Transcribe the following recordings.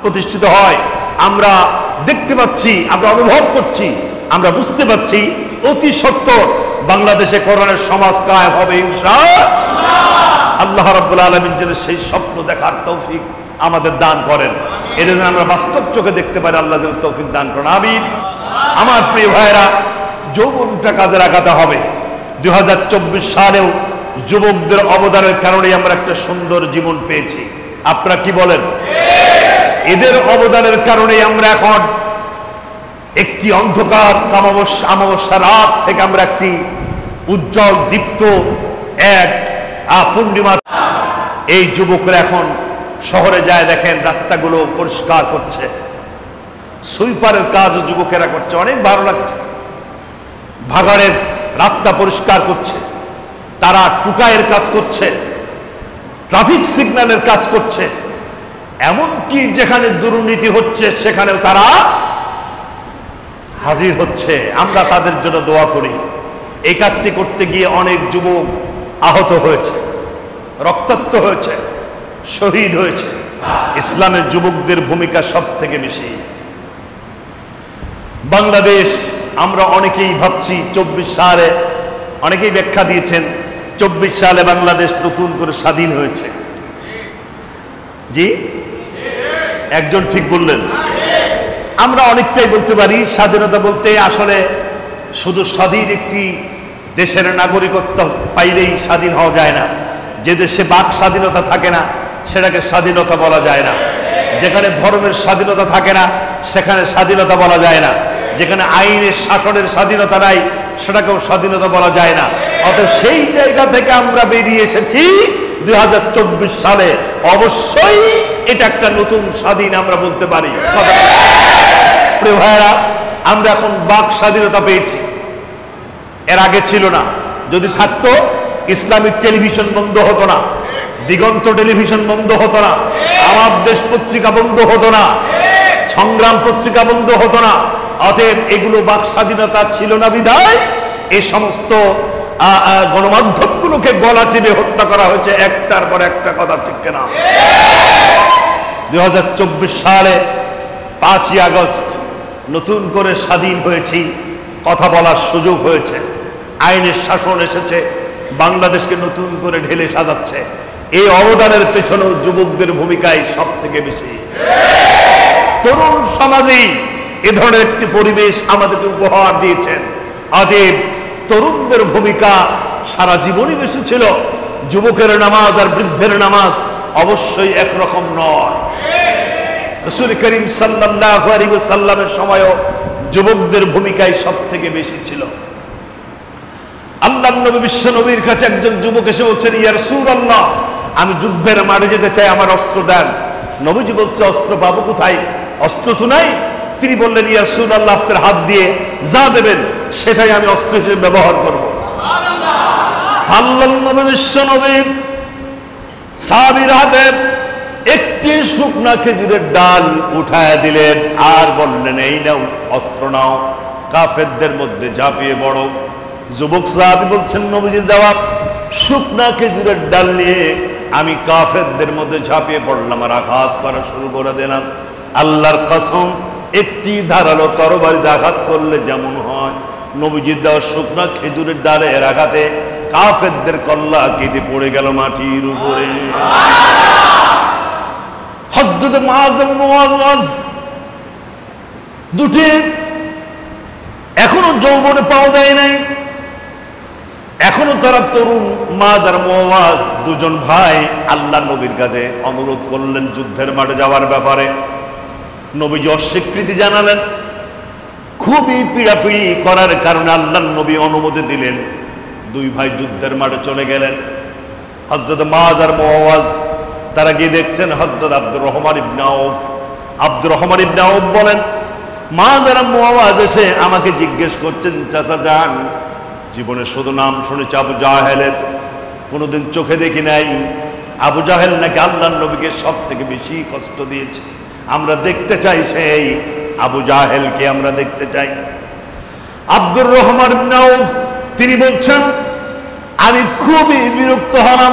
প্রতিষ্ঠিত হয়। আমরা দেখতে পাচ্ছি, আমরা অনুভব করছি, আমরা বুঝতে পারছি অতি সত্বর বাংলাদেশে কোরআনের সমাজ কায়েম হবে ইনশাআল্লাহ। আল্লাহ রাব্বুল আলামিন যেন সেই স্বপ্ন দেখার তৌফিক আমাদের দান করেন, এটা যেন আমরা বাস্তব চোখে দেখতে পারি, আল্লাহ যেন তৌফিক দান করেন, আমিন। আমার প্রিয় ভাইয়েরা, যৌবনটা কাজে লাগাতে হবে। 2024 সালেও যুবকদের অবদানের কারণে আমরা একটা সুন্দর জীবন পেয়েছি। আপনারা কি বলেন? এদের অবদানের কারণে আমরা এখন একটি অন্ধকার অমাবস্যা রাত থেকে আমরা একটি উজ্জ্বল দীপ্ত এক পূর্ণিমা। এই যুবকরা এখন শহরে যায়, দেখেন রাস্তাগুলো পরিষ্কার করছে, সুইপারের কাজ যুবকেরা করছে, অনেক ভালো লাগছে। ভাগাড়ের রাস্তা পরিষ্কার করছে, তারা টুকায়ের কাজ করছে, ট্রাফিক সিগন্যালের কাজ করছে, এমনকি যেখানে দুর্নীতি হচ্ছে সেখানেও তারা হাজির হচ্ছে। আমরা তাদের জন্য দোয়া করি। এই কাজটি করতে গিয়ে অনেক যুবক আহত হয়েছে, রক্তাক্ত হয়েছে, শহীদ হয়েছে। ইসলামের যুবকদের ভূমিকা সব থেকে বেশি। বাংলাদেশ, আমরা অনেকেই ভাবছি 24 সালে, অনেকেই ব্যাখ্যা দিয়েছেন 24 সালে বাংলাদেশ নতুন করে স্বাধীন হয়েছে। জি, একজন ঠিক বললেন। আমরা অনেকটাই বলতে পারি স্বাধীনতা বলতে আসলে শুধু স্বাধীন একটি দেশের নাগরিকত্ব পাইলেই স্বাধীন হওয়া যায় না। যে দেশে বাক স্বাধীনতা থাকে না সেটাকে স্বাধীনতা বলা যায় না। যেখানে ধর্মের স্বাধীনতা থাকে না সেখানে স্বাধীনতা বলা যায় না। যেখানে আইনের শাসনের স্বাধীনতা নাই সেটাকেও স্বাধীনতা বলা যায় না। অতএব সেই জায়গা থেকে আমরা বেরিয়ে এসেছি 2024 সালে। অবশ্যই এটা একটা নতুন স্বাধীন আমরা বলতে পারি। প্রিয় ভাইয়েরা, আমরা এখন বাক স্বাধীনতা পেয়েছি, এর আগে ছিল না। যদি থাকতো ইসলামিক টেলিভিশন বন্ধ হতো না, দিগন্ত টেলিভিশন বন্ধ হতো না, আমার দেশ পত্রিকা বন্ধ হতো না, সংগ্রাম পত্রিকা বন্ধ হতো না। অতএব এগুলো বাক স্বাধীনতা ছিল না বিধায় এই সমস্ত গণমাধ্যমগুলোকে গলা টিপে হত্যা করা হয়েছে একটার পর একটা। কথা ঠিক কিনা? 2024 সালে 5ই আগস্ট নতুন করে স্বাধীন হয়েছি, কথা বলার সুযোগ হয়েছে, আইনের শাসন এসেছে, বাংলাদেশকে নতুন করে ঢেলে সাজাচ্ছে। এই অবদানের পেছনেও যুবকদের ভূমিকাই সব থেকে বেশি। তরুণ সমাজেই এ ধরনের একটি পরিবেশ আমাদেরকে উপহার দিয়েছেন। অতএব তরুণদের ভূমিকা সারা জীবনই বেশি ছিল। যুবকের নামাজ আর বৃদ্ধের নামাজ অবশ্যই একরকম নয়। রাসূল করিম সাল্লাল্লাহু আলাইহি ওয়াসাল্লামের সময়ও যুবকদের ভূমিকাই সব থেকে বেশি ছিল। আল্লাহর নবী বিশ্ব নবীর কাছে একজন যুবক এসে বলছেন, ইয়া রাসূলুল্লাহ, আমি যুদ্ধের মাঠে যেতে চাই, আমার অস্ত্র দেন। নবীজি বলছে, অস্ত্র পাবো কোথায়? অস্ত্র তো নাই। তিনি বললেন, ইয়া রাসূলুল্লাহ, আপনার হাত দিয়ে যা দেবেন সেটাই আমি অস্ত্র হিসেবে ব্যবহার করব। আল্লাহর নবী বিশ্ব নবী সাহাবীর হাতে একটি শুকনা খেজুরের ডাল উঠায় দিলেন আর বললেন, এই নাও অস্ত্র নাও, কাফেরদের মধ্যে ঝাঁপিয়ে পড়ো। যুবক সাহাবী বলছেন, নবীজির দেওয়া শুকনা খেজুরের ডাল নিয়ে আমি কাফেরদের মধ্যে ঝাঁপিয়ে পড়লাম আর আঘাত করা শুরু করে দিলাম। আল্লাহর কসম, একটি ধারালো তরবারিতে আঘাত করলে যেমন হয়, নবীজির দেওয়া শুকনা খেজুরের ডালে এর আঘাতে কাফেরদের কল্লা কেটে পড়ে গেল মাটির উপরে। হযরত মুআয এবং মুআওয়াজ দুটি এখনো যৌবনে পাওয়া যায় নাই, এখনো তারা তরুণ। মুআয আর মুআওয়াজ দুজন ভাই আল্লাহ নবীর কাছে অনুরোধ করলেন যুদ্ধের মাঠে যাওয়ার ব্যাপারে। নবীজি অস্বীকৃতি জানালেন। খুবই পীড়াপিড়ি করার কারণে আল্লাহ নবী অনুমতি দিলেন। দুই ভাই যুদ্ধের মাঠে চলে গেলেন। হযরত মুআয আর মুআওয়াজ তারা গিয়ে দেখছেন হযরত আব্দুর রহমান ইবনে আউফ। আব্দুর রহমান ইবনে আউফ বলেন, মুআয আর মুআওয়াজ এসে আমাকে জিজ্ঞেস করছেন, চাচা যান, জীবনে শুধু নাম শুনেছি আবু জাহেলের, কোনোদিন চোখে দেখি নাই। আবু জাহেল নাকি আল্লাহর নবীকে সব থেকে বেশি কষ্ট দিয়েছে। আমরা দেখতে চাই সেই আবু জাহেলকে, আমরা দেখতে চাই। আব্দুর রহমান ইবনে আউফ তিনি বলছেন, আমি খুবই বিরক্ত হলাম,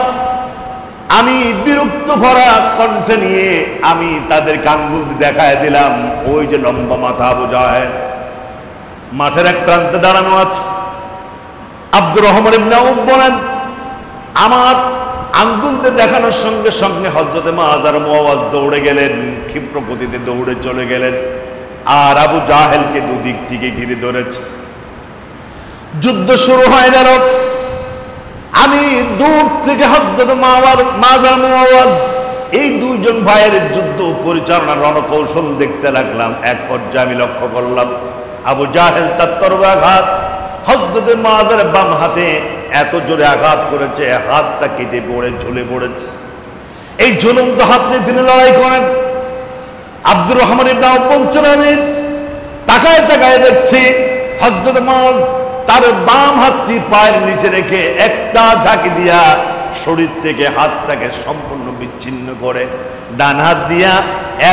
আমি বিরক্ত ভরা কণ্ঠ নিয়ে আমি তাদেরকে আঙ্গুল দেখায় দিলাম, ওই যে লম্বা মাথা আবু জাহেল মাঠের এক প্রান্তে দাঁড়ানো আছে। আব্দুর রহমান ইবনে আউফ বলেন, আমার আঙ্গুল দেখানোর সঙ্গে সঙ্গে হযরতে মুআয আর মুআওয়াজ দৌড়ে গেলেন, ক্ষিপ্র গতিতে দৌড়ে চলে গেলেন, আর আবু জাহেলকে দুদিক থেকে ঘিরে ধরেছে। যুদ্ধ শুরু হয়ে গেল। আমি দূর থেকে হযরতে মুআয আর মুআওয়াজ এই দুইজন ভাইয়ের যুদ্ধ পরিচালনার রণকৌশল দেখতে লাগলাম। এক পর্যায়ে আমি লক্ষ্য করলাম আবু জাহেল তার তরবারি আঘাত হযরতে মুআযের বাম হাতে এত জোরে আঘাত করেছে, হাতটা কেটে পড়ে ঝুলে পড়েছে। এই ঝুলন্ত হাত নিয়ে তিনি লড়াই করেন। আব্দুর রহমান ইবনে আউফ বলছেন, আমি তাকায় তাকায় দেখছি হযরতে মুআয তার বাম হাতটি পায়ের নিচে রেখে একটা ঝাঁকি দিয়া শরীর থেকে হাতটাকে সম্পূর্ণ বিচ্ছিন্ন করে ডান হাত দিয়া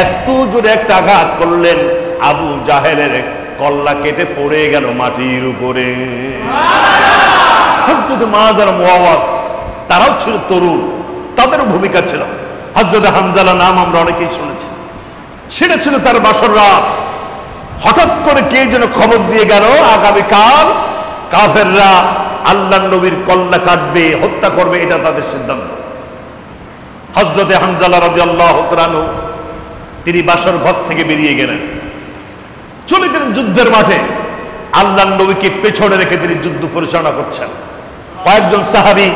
এত জোরে একটা আঘাত করলেন, আবু জাহেলের কল্লা কেটে পড়ে গেল মাটির উপরে। হযরত মুআয আর মুআওয়াজ তারাও ছিল তরুণ, তাদেরও ভূমিকা ছিল। হযরত হানজালা নাম আমরা অনেকেই শুনেছি, সেটা ছিল তার বাসর রাত। হঠাৎ করে কে যেন খবর দিয়ে গেল আগামীকাল কাফেররা আল্লাহর নবীর কল্লা কাটবে, হত্যা করবে, এটা তাদের সিদ্ধান্ত। হযরত হানজালা রাদিয়াল্লাহু তাআলা আনহু তিনি বাসর ঘর থেকে বেরিয়ে গেলেন, চলে গেলেন যুদ্ধের মাঠে। আল্লাহর নবীকে পেছনে রেখে তিনি যুদ্ধ পরিচালনা করছেন। কয়েকজন সাহাবী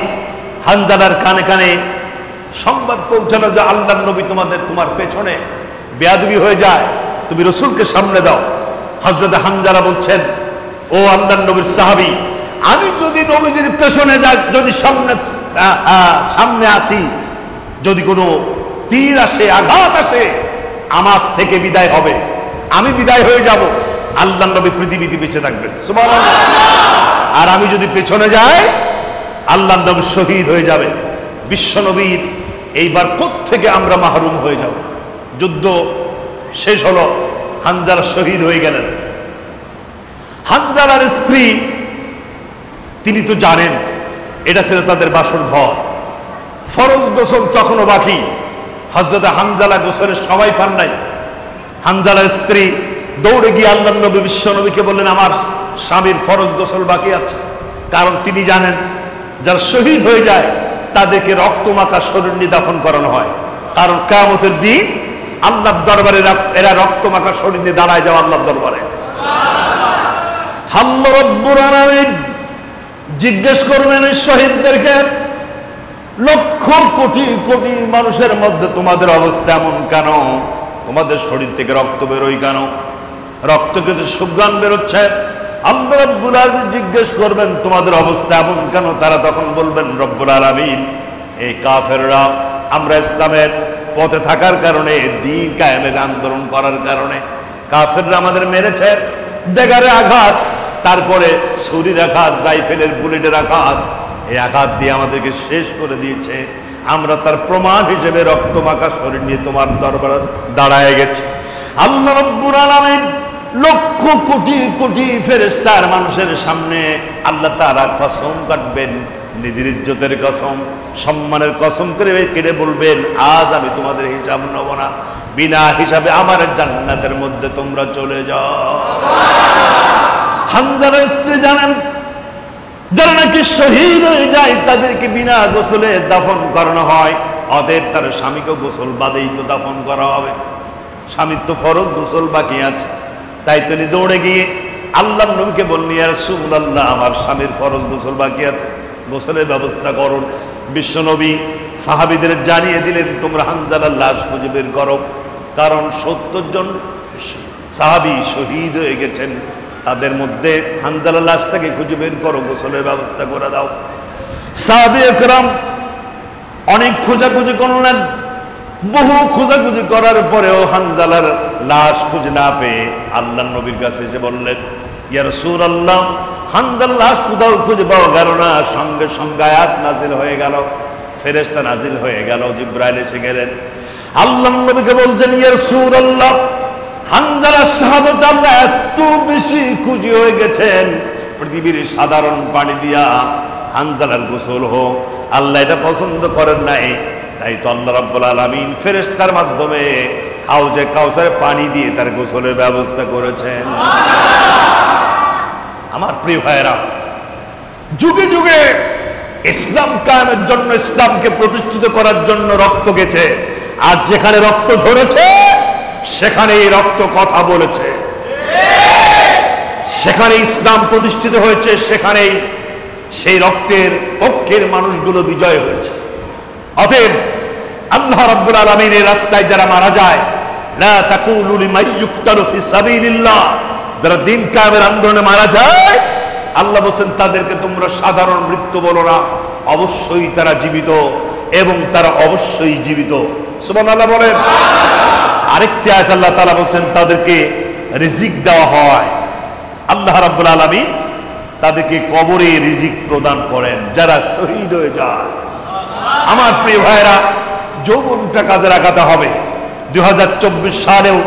হানজালার কানে কানে সংবাদ পৌঁছানো যে আল্লাহর নবী তোমার পেছনে বেয়াদবি হয়ে যায়, তুমি রাসূলকে সামনে দাও। হযরত হানজালা বলছেন, ও আল্লাহর নবীর সাহাবী, আমি যদি নবীজির পেছনে যাই, যদি সামনে আছি, যদি কোনো তীর আসে, আঘাত আসে, আমার থেকে বিদায় হবে, আমি বিদায় হয়ে যাব, আল্লাহর নবী পৃথিবীতে বেঁচে থাকবেন, সুবহানাল্লাহ। আর আমি যদি পেছনে যাই, আল্লাহর নবী শহীদ হয়ে যাবে। বিশ্ব নবীর এইবার কোত্থেকে আমরা মাহরুম হয়ে যাব। যুদ্ধ শেষ হলো, হানজালা শহীদ হয়ে গেলেন। হানজালার স্ত্রী তিনি তো জানেন এটা ছিল তাদের বাসর ঘর, ফরজ গোসল তখনও বাকি। হযরত হানজালা গোসলের সময় পান নাই। হানজালার স্ত্রী দৌড়ে গিয়ে আল্লাহর নবী বিশ্ব নবীকে বললেন, আমার স্বামীর ফরজ গোসল বাকি আছে। কারণ তিনি জানেন যারা শহীদ হয়ে যায় তাদেরকে রক্তমাখা শরীর নিয়ে দাফন করানো হয়। কারণ কিয়ামতের দিন আল্লাহর দরবারে এরা রক্তমাখা শরীর নিয়ে দাঁড়ায় যাও আল্লাহর দরবারে। আল্লাহ রাব্বুল আলামিন জিজ্ঞেস করবেন শহীদদেরকে, লক্ষ কোটি কোটি মানুষের মধ্যে তোমাদের অবস্থা এমন কেন? তোমাদের শরীর থেকে রক্ত বেরোয় কেন? রক্ত কিন্তু সুঘ্রাণ বেরোচ্ছে। আল্লাহ রাব্বুল আলামিন জিজ্ঞেস করবেন তোমাদের অবস্থা এমন কেন? তারা তখন বলবেন, রব্বুল আলামিন, এই কাফেররা আমরা ইসলামের পথে থাকার কারণে, দ্বীন কায়েমের আন্দোলন করার কারণে কাফেররা আমাদের মেরেছে, ডেগারে আঘাত, তারপরে ছুরির আঘাত, রাইফেলের বুলেটের আঘাত, এই আঘাত দিয়ে আমাদেরকে শেষ করে দিয়েছে। আমরা তার প্রমাণ হিসেবে রক্তমাখা শরীর নিয়ে তোমার দরবারে দাঁড়ায় গেছে। আল্লাহ রাব্বুল আলামিন লক্ষ কোটি কোটি ফেরেশতার মানুষের সামনে আল্লাহ তাআলা কসম কাটবেন, নিজের ইজ্জতের কসম, সম্মানের কসম করে কেটে বলবেন, আজ আমি তোমাদের হিসাব নেব না, বিনা হিসাবে আমার জান্নাতের মধ্যে তোমরা চলে যাও। হানজালার স্ত্রী জানেন যারা নাকি শহীদ হয়ে যায় তাদেরকে বিনা গোসলে দাফন করানো হয়, অতএব তার স্বামীকে গোসল বাদেই তো দাফন করা হবে। স্বামীর তো ফরজ গোসল বাকি আছে। তাই তিনি দৌড়ে গিয়ে আল্লাহর নবীকে বললেন, ইয়া রাসূলুল্লাহ, আমার স্বামীর ফরজ গোসল বাকি আছে, গোসলের ব্যবস্থা করুন। বিশ্ব নবী সাহাবীদের জানিয়ে দিলেন, তোমরা হানজালার লাশ খুঁজে বের করো, কারণ ৭০ জন সাহাবী শহীদ হয়ে গেছেন, তাদের মধ্যে হানজালার লাশটাকে খুঁজে বের করো, গোসলের ব্যবস্থা করে দাও। সাহাবী একরাম অনেক খোঁজাখুঁজি করলেন, বহু খোঁজাখুঁজি করার পরেও হানজালার লাশ খুঁজে না পেয়ে আল্লাহর নবীর কাছে এসে বললেন, ইয়া রাসূলুল্লাহ, হানজালার লাশ কোথাও খুঁজে পাওয়া গেল না। সঙ্গে সঙ্গে আয়াত নাজিল হয়ে গেল, ফেরেশতা নাজিল হয়ে গেল, জিবরাইল এসে গেলেন, আল্লাহর নবীকে বলছেন, ইয়া রাসূলুল্লাহ, হানজালার শাহাদাত আল্লাহ এত বেশি খুশি হয়ে গেছেন, পৃথিবীর সাধারণ পানি দিয়া হানজালার গোসল হোক, আল্লাহ এটা পছন্দ করেন নাই। তাই তো আল্লাহ রাব্বুল আলামিন ফেরেশতার মাধ্যমে হাউজে কাউসারে পানি দিয়ে তার গোসলের ব্যবস্থা করেছেন। আমার প্রিয় ভাইরা, যুগে যুগে ইসলাম কায়েমের জন্য, ইসলামকে প্রতিষ্ঠিত করার জন্য রক্ত গেছে। আর যেখানে রক্ত ঝরেছে সেখানে এই রক্ত কথা বলেছে। সেখানে ইসলাম প্রতিষ্ঠিত হয়েছে, সেখানেই সেই রক্তের পক্ষের মানুষগুলো বিজয় হয়েছে। অতএব আল্লাহ রাব্বুল আলামিনের রাস্তায় যারা মারা যায়, লা তাকুলু লিমান ইউকতালু ফি সাবিলিল্লাহ, যারা দিন কায়েমের আন্দোলনে মারা যায়, আল্লাহ বলেন তাদেরকে তোমরা সাধারণ মৃত্যু বলো না, অবশ্যই তারা জীবিত এবং তারা অবশ্যই জীবিত। সুবহানাল্লাহ বলেন। আরেকটি আয়াত আল্লাহ তাআলা বলেন তাদেরকে রিজিক দেওয়া হয়। আল্লাহ রাব্বুল আলামিন তাদেরকে কবরে রিজিক প্রদান করেন যারা শহীদ হয়ে যায়। আমার প্রিয় ভাইরা, যৌবনটা কাজে লাগাতে হবে। 2024 সালেও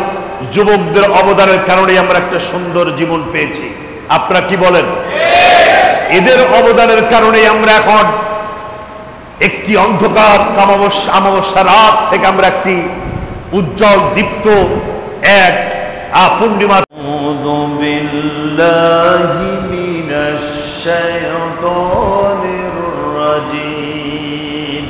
যুবকদের অবদানের কারণে আমরা একটা সুন্দর জীবন পেয়েছি। আপনারা কি বলেন? এদের অবদানের কারণে আমরা এখন একটি অন্ধকার অমাবস্যা রাত থেকে আমরা একটি উজ্জ্বল দীপ্ত এক পূর্ণিমা। আউযু বিল্লাহি মিনাশ শাইতানির রাজীম।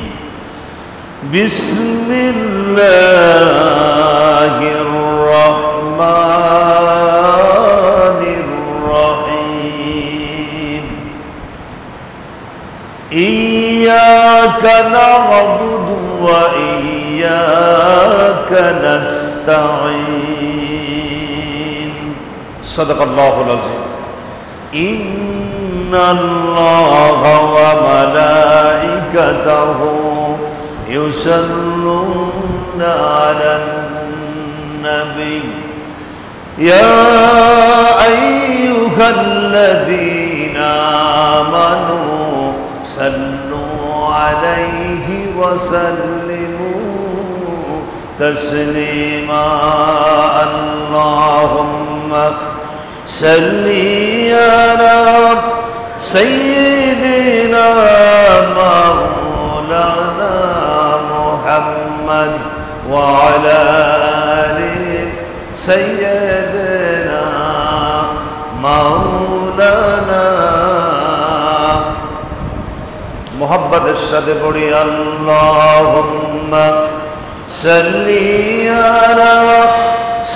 বিসমিল্লাহির রাহমানির রাহিম। ইয়্যাকা না'বুদু ওয়া ইয়্যাকা নাস্তাঈন। সাদাকাল্লাহুল আযীম। ইন্নাল্লাহা ওয়া মালাইকাতাহু ইউসাল্লুনা আলান নবী ইয়া আইয়ুহাল্লাযীনা আমানু সাল্লু আলাইহি ওয়া সাল্লিমু তাসলিমা। আল্লাহুম্মা সাল্লি আলা সাইয়্যিদিনা মাওলানা মুহাম্মদ ওয়া আলা আলি সাইয়্যিদিনা মাওলানা। মুহাব্বতের সাথে পড়ি আল্লাহুম্মা সাল্লি আলা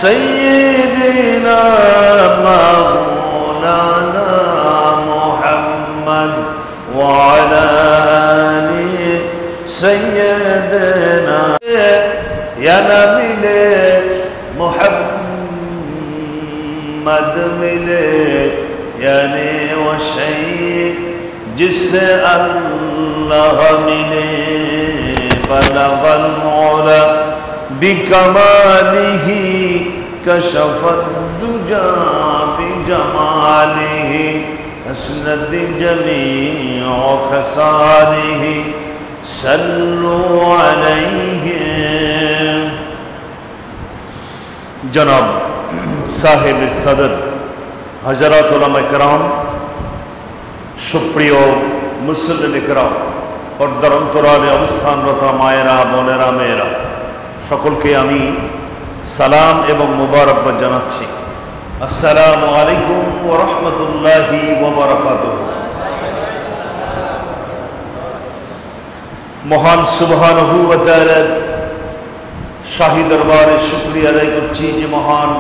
সাইয়্যিদিনা মাওলানা মুহাম্মদ ওয়া আলা আলি সাইয়্যিদিনা। ইয়া মিলে মুহাম্মদ মিলে यानी वो शै जिससे अल्लाह मिले। बलगल मौला बिकमालिही कशफत दुजा बिजमालिही असनद जमीअ खसालिही सल्लु अलैहि। जनाब साहिब सदर हजरत उलमा किराम, সুপ্রিয় মুসলিম কিরাম, পর্দার অন্তরালে অবস্থানরত মায়েরা, বোনেরা, মেয়েরা, সকলকে আমি সালাম এবং মুবারকবাদ জানাচ্ছি। আসসালামু আলাইকুম ওয়া রাহমাতুল্লাহি ওয়া বারাকাতুহু। মহান সুবহানাহু ওয়া তাআলার শাহী দরবারে শুকরিয়া আদায় করছি যে মহান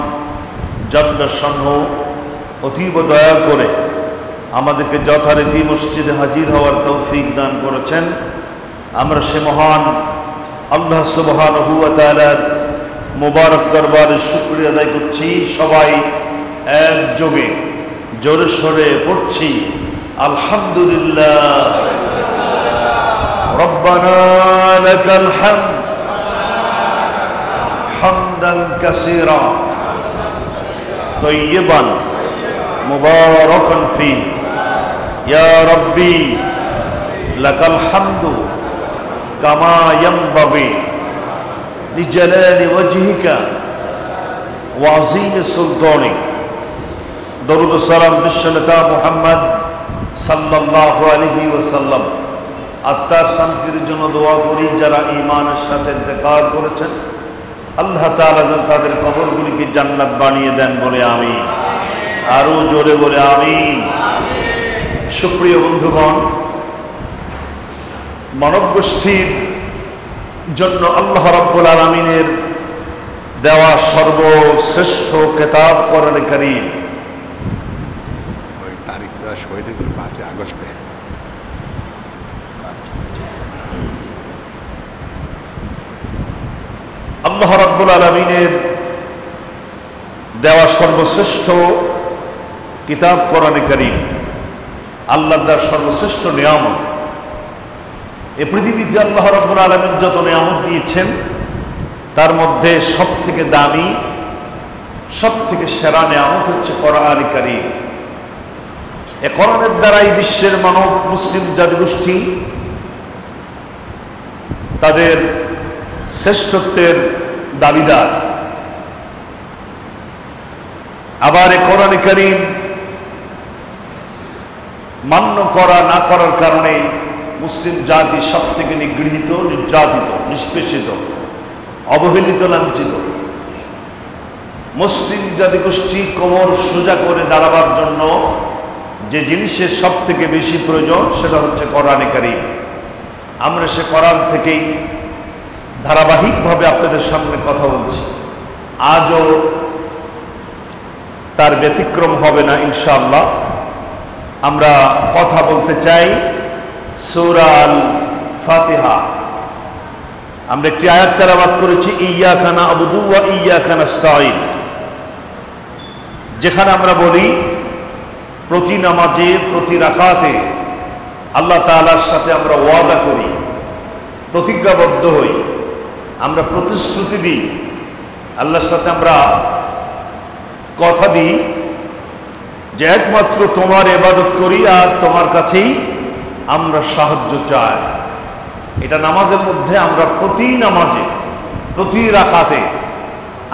জান্নাতসমূহ অতীব দয়া করে আমাদেরকে যথারীতি মসজিদে হাজির হওয়ার তৌফিক দান করেছেন। আমরা সে মহান আল্লাহ সুবহানাহু ওয়া তাআলার মুবারক দরবারে শুকরিয়া আদায় করছি। সবাই একযোগে জোরে সোরে পড়ছি আলহামদুলিল্লাহ। রব্বানা লাকাল হামদ হামদান কাসীরা তাইয়িবান মুবারাকান ফি। ইয়া রব্বি লাকাল হামদু কামা ইয়ানবাগি লিজালালি ওয়াজহিকা ওয়া আযীমি সুলতানিক। দরুদ ও সালাম বিশ্বনেতা মুহাম্মদ সাল্লাল্লাহু আলাইহি ওয়াসাল্লাম আত্মার শান্তির জন্য দোয়া করি। যারা ঈমানের সাথে ইন্তেকাল করেছেন, আল্লাহ তাআলা যেন তাদের কবরগুলিকে জান্নাত বানিয়ে দেন বলে আমিন। আরো জোরে বলে আমিন। সুপ্রিয় বন্ধুগণ, মানব গোষ্ঠীর জন্য আল্লাহ রাব্বুল আলামিনের দেওয়া সর্বশ্রেষ্ঠ কিতাব কোরআনে কারীম। ওই তারিখ শহীদ হয়েছিল 5 আগস্টে। আল্লাহ রাব্বুল আলামিনের দেওয়া সর্বশ্রেষ্ঠ কিতাব কোরআনে কারীম, আল্লাহর দেওয়া সর্বশ্রেষ্ঠ নিয়ামত। এই পৃথিবীতে আল্লাহ রাব্বুল আলামিন যত নিয়ামত দিয়েছেন, তার মধ্যে সব থেকে দামি, সব থেকে সেরা নিয়ামত হচ্ছে কোরআনে কারীম। এই কোরআনের দ্বারাই বিশ্বের মানব মুসলিম জাতিগোষ্ঠী তাদের শ্রেষ্ঠত্বের দাবিদার। আবার এই কোরআনে কারীম মান্য করা না করার কারণে মুসলিম জাতি সব থেকে নিগৃহীত, নির্যাতিত, নিষ্পেষিত, অবহেলিত, লাঞ্ছিত। মুসলিম জাতিগোষ্ঠী কোমর সোজা করে দাঁড়াবার জন্য যে জিনিসের সব থেকে বেশি প্রয়োজন, সেটা হচ্ছে কোরআনে কারীম। আমরা সে কোরআন থেকেই ধারাবাহিকভাবে আপনাদের সামনে কথা বলছি। আজও তার ব্যতিক্রম হবে না ইনশাআল্লাহ। আমরা কথা বলতে চাই সূরা আল ফাতিহা। আমরা একটি আয়াত তেলাওয়াত করেছি, ইয়্যাকা না'বুদু ওয়া ইয়্যাকা নাস্তাঈন, যেখানে আমরা বলি প্রতি নামাজে, প্রতি রাকাতে আল্লাহ তাআলার সাথে আমরা ওয়াদা করি, প্রতিজ্ঞাবদ্ধ হই, আমরা প্রতিশ্রুতি দিই, আল্লাহর সাথে আমরা কথা দিই যে একমাত্র তোমার ইবাদত করি আর তোমার কাছেই আমরা সাহায্য চাই। এটা নামাজের মধ্যে আমরা প্রতি নামাজে, প্রতি রাকাতে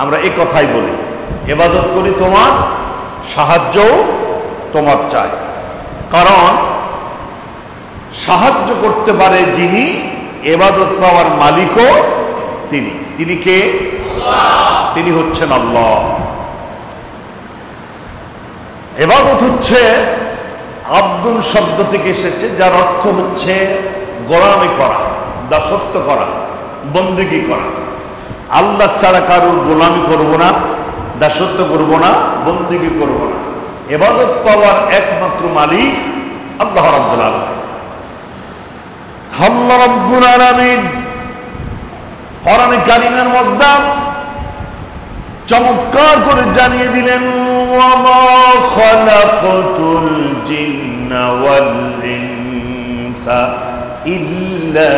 আমরা এই কথাই বলি, ইবাদত করি তোমার, সাহায্য তোমার চাই। কারণ সাহায্য করতে পারে যিনি, ইবাদত পাওয়ার মালিকও তিনি। তিনি কে? তিনি হচ্ছেন আল্লাহ। ইবাদত হচ্ছে আব্দুল শব্দ থেকে এসেছে, যার অর্থ হচ্ছে গোলামি করা, দাসত্ব করা, বন্দেগী করা। আল্লাহ ছাড়া কারোর গোলামি করব না, দাসত্ব করব না, বন্দেগী করব না। ইবাদত পাওয়ার একমাত্র মালিক আল্লাহ রাব্বুল আলামিন। আল্লাহ রাব্বুল আলামিন কোরআনে কারীমের মধ্যে চমৎকার করে জানিয়ে দিলেন, ওয়া মা খালাকাতুল জিন্না ওয়াল ইনসা ইল্লা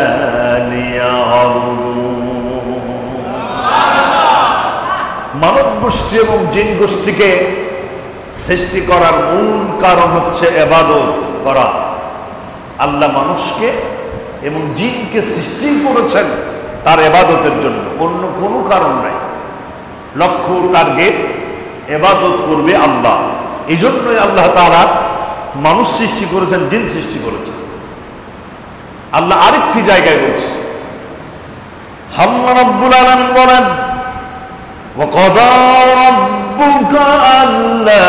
লিয়াবুদুন। মানব গোষ্ঠী এবং জিন গোষ্ঠীকে সৃষ্টি করার মূল কারণ হচ্ছে ইবাদত করা। আল্লাহ মানুষকে এবং জিনকে সৃষ্টি করেছেন তার ইবাদতের জন্য, অন্য কোনো কারণ নাই। লক্ষ্য, টার্গেট ইবাদত করবে আল্লাহ। এই জন্যই আল্লাহ তাআলা মানুষ সৃষ্টি করেছেন, জিন সৃষ্টি করেছেন। আল্লাহ আরেকটি জায়গায় বলছে, আল্লাহ রাব্বুল আলামিন বলেন, وَقَضَى رَبُّكَ أَلَّا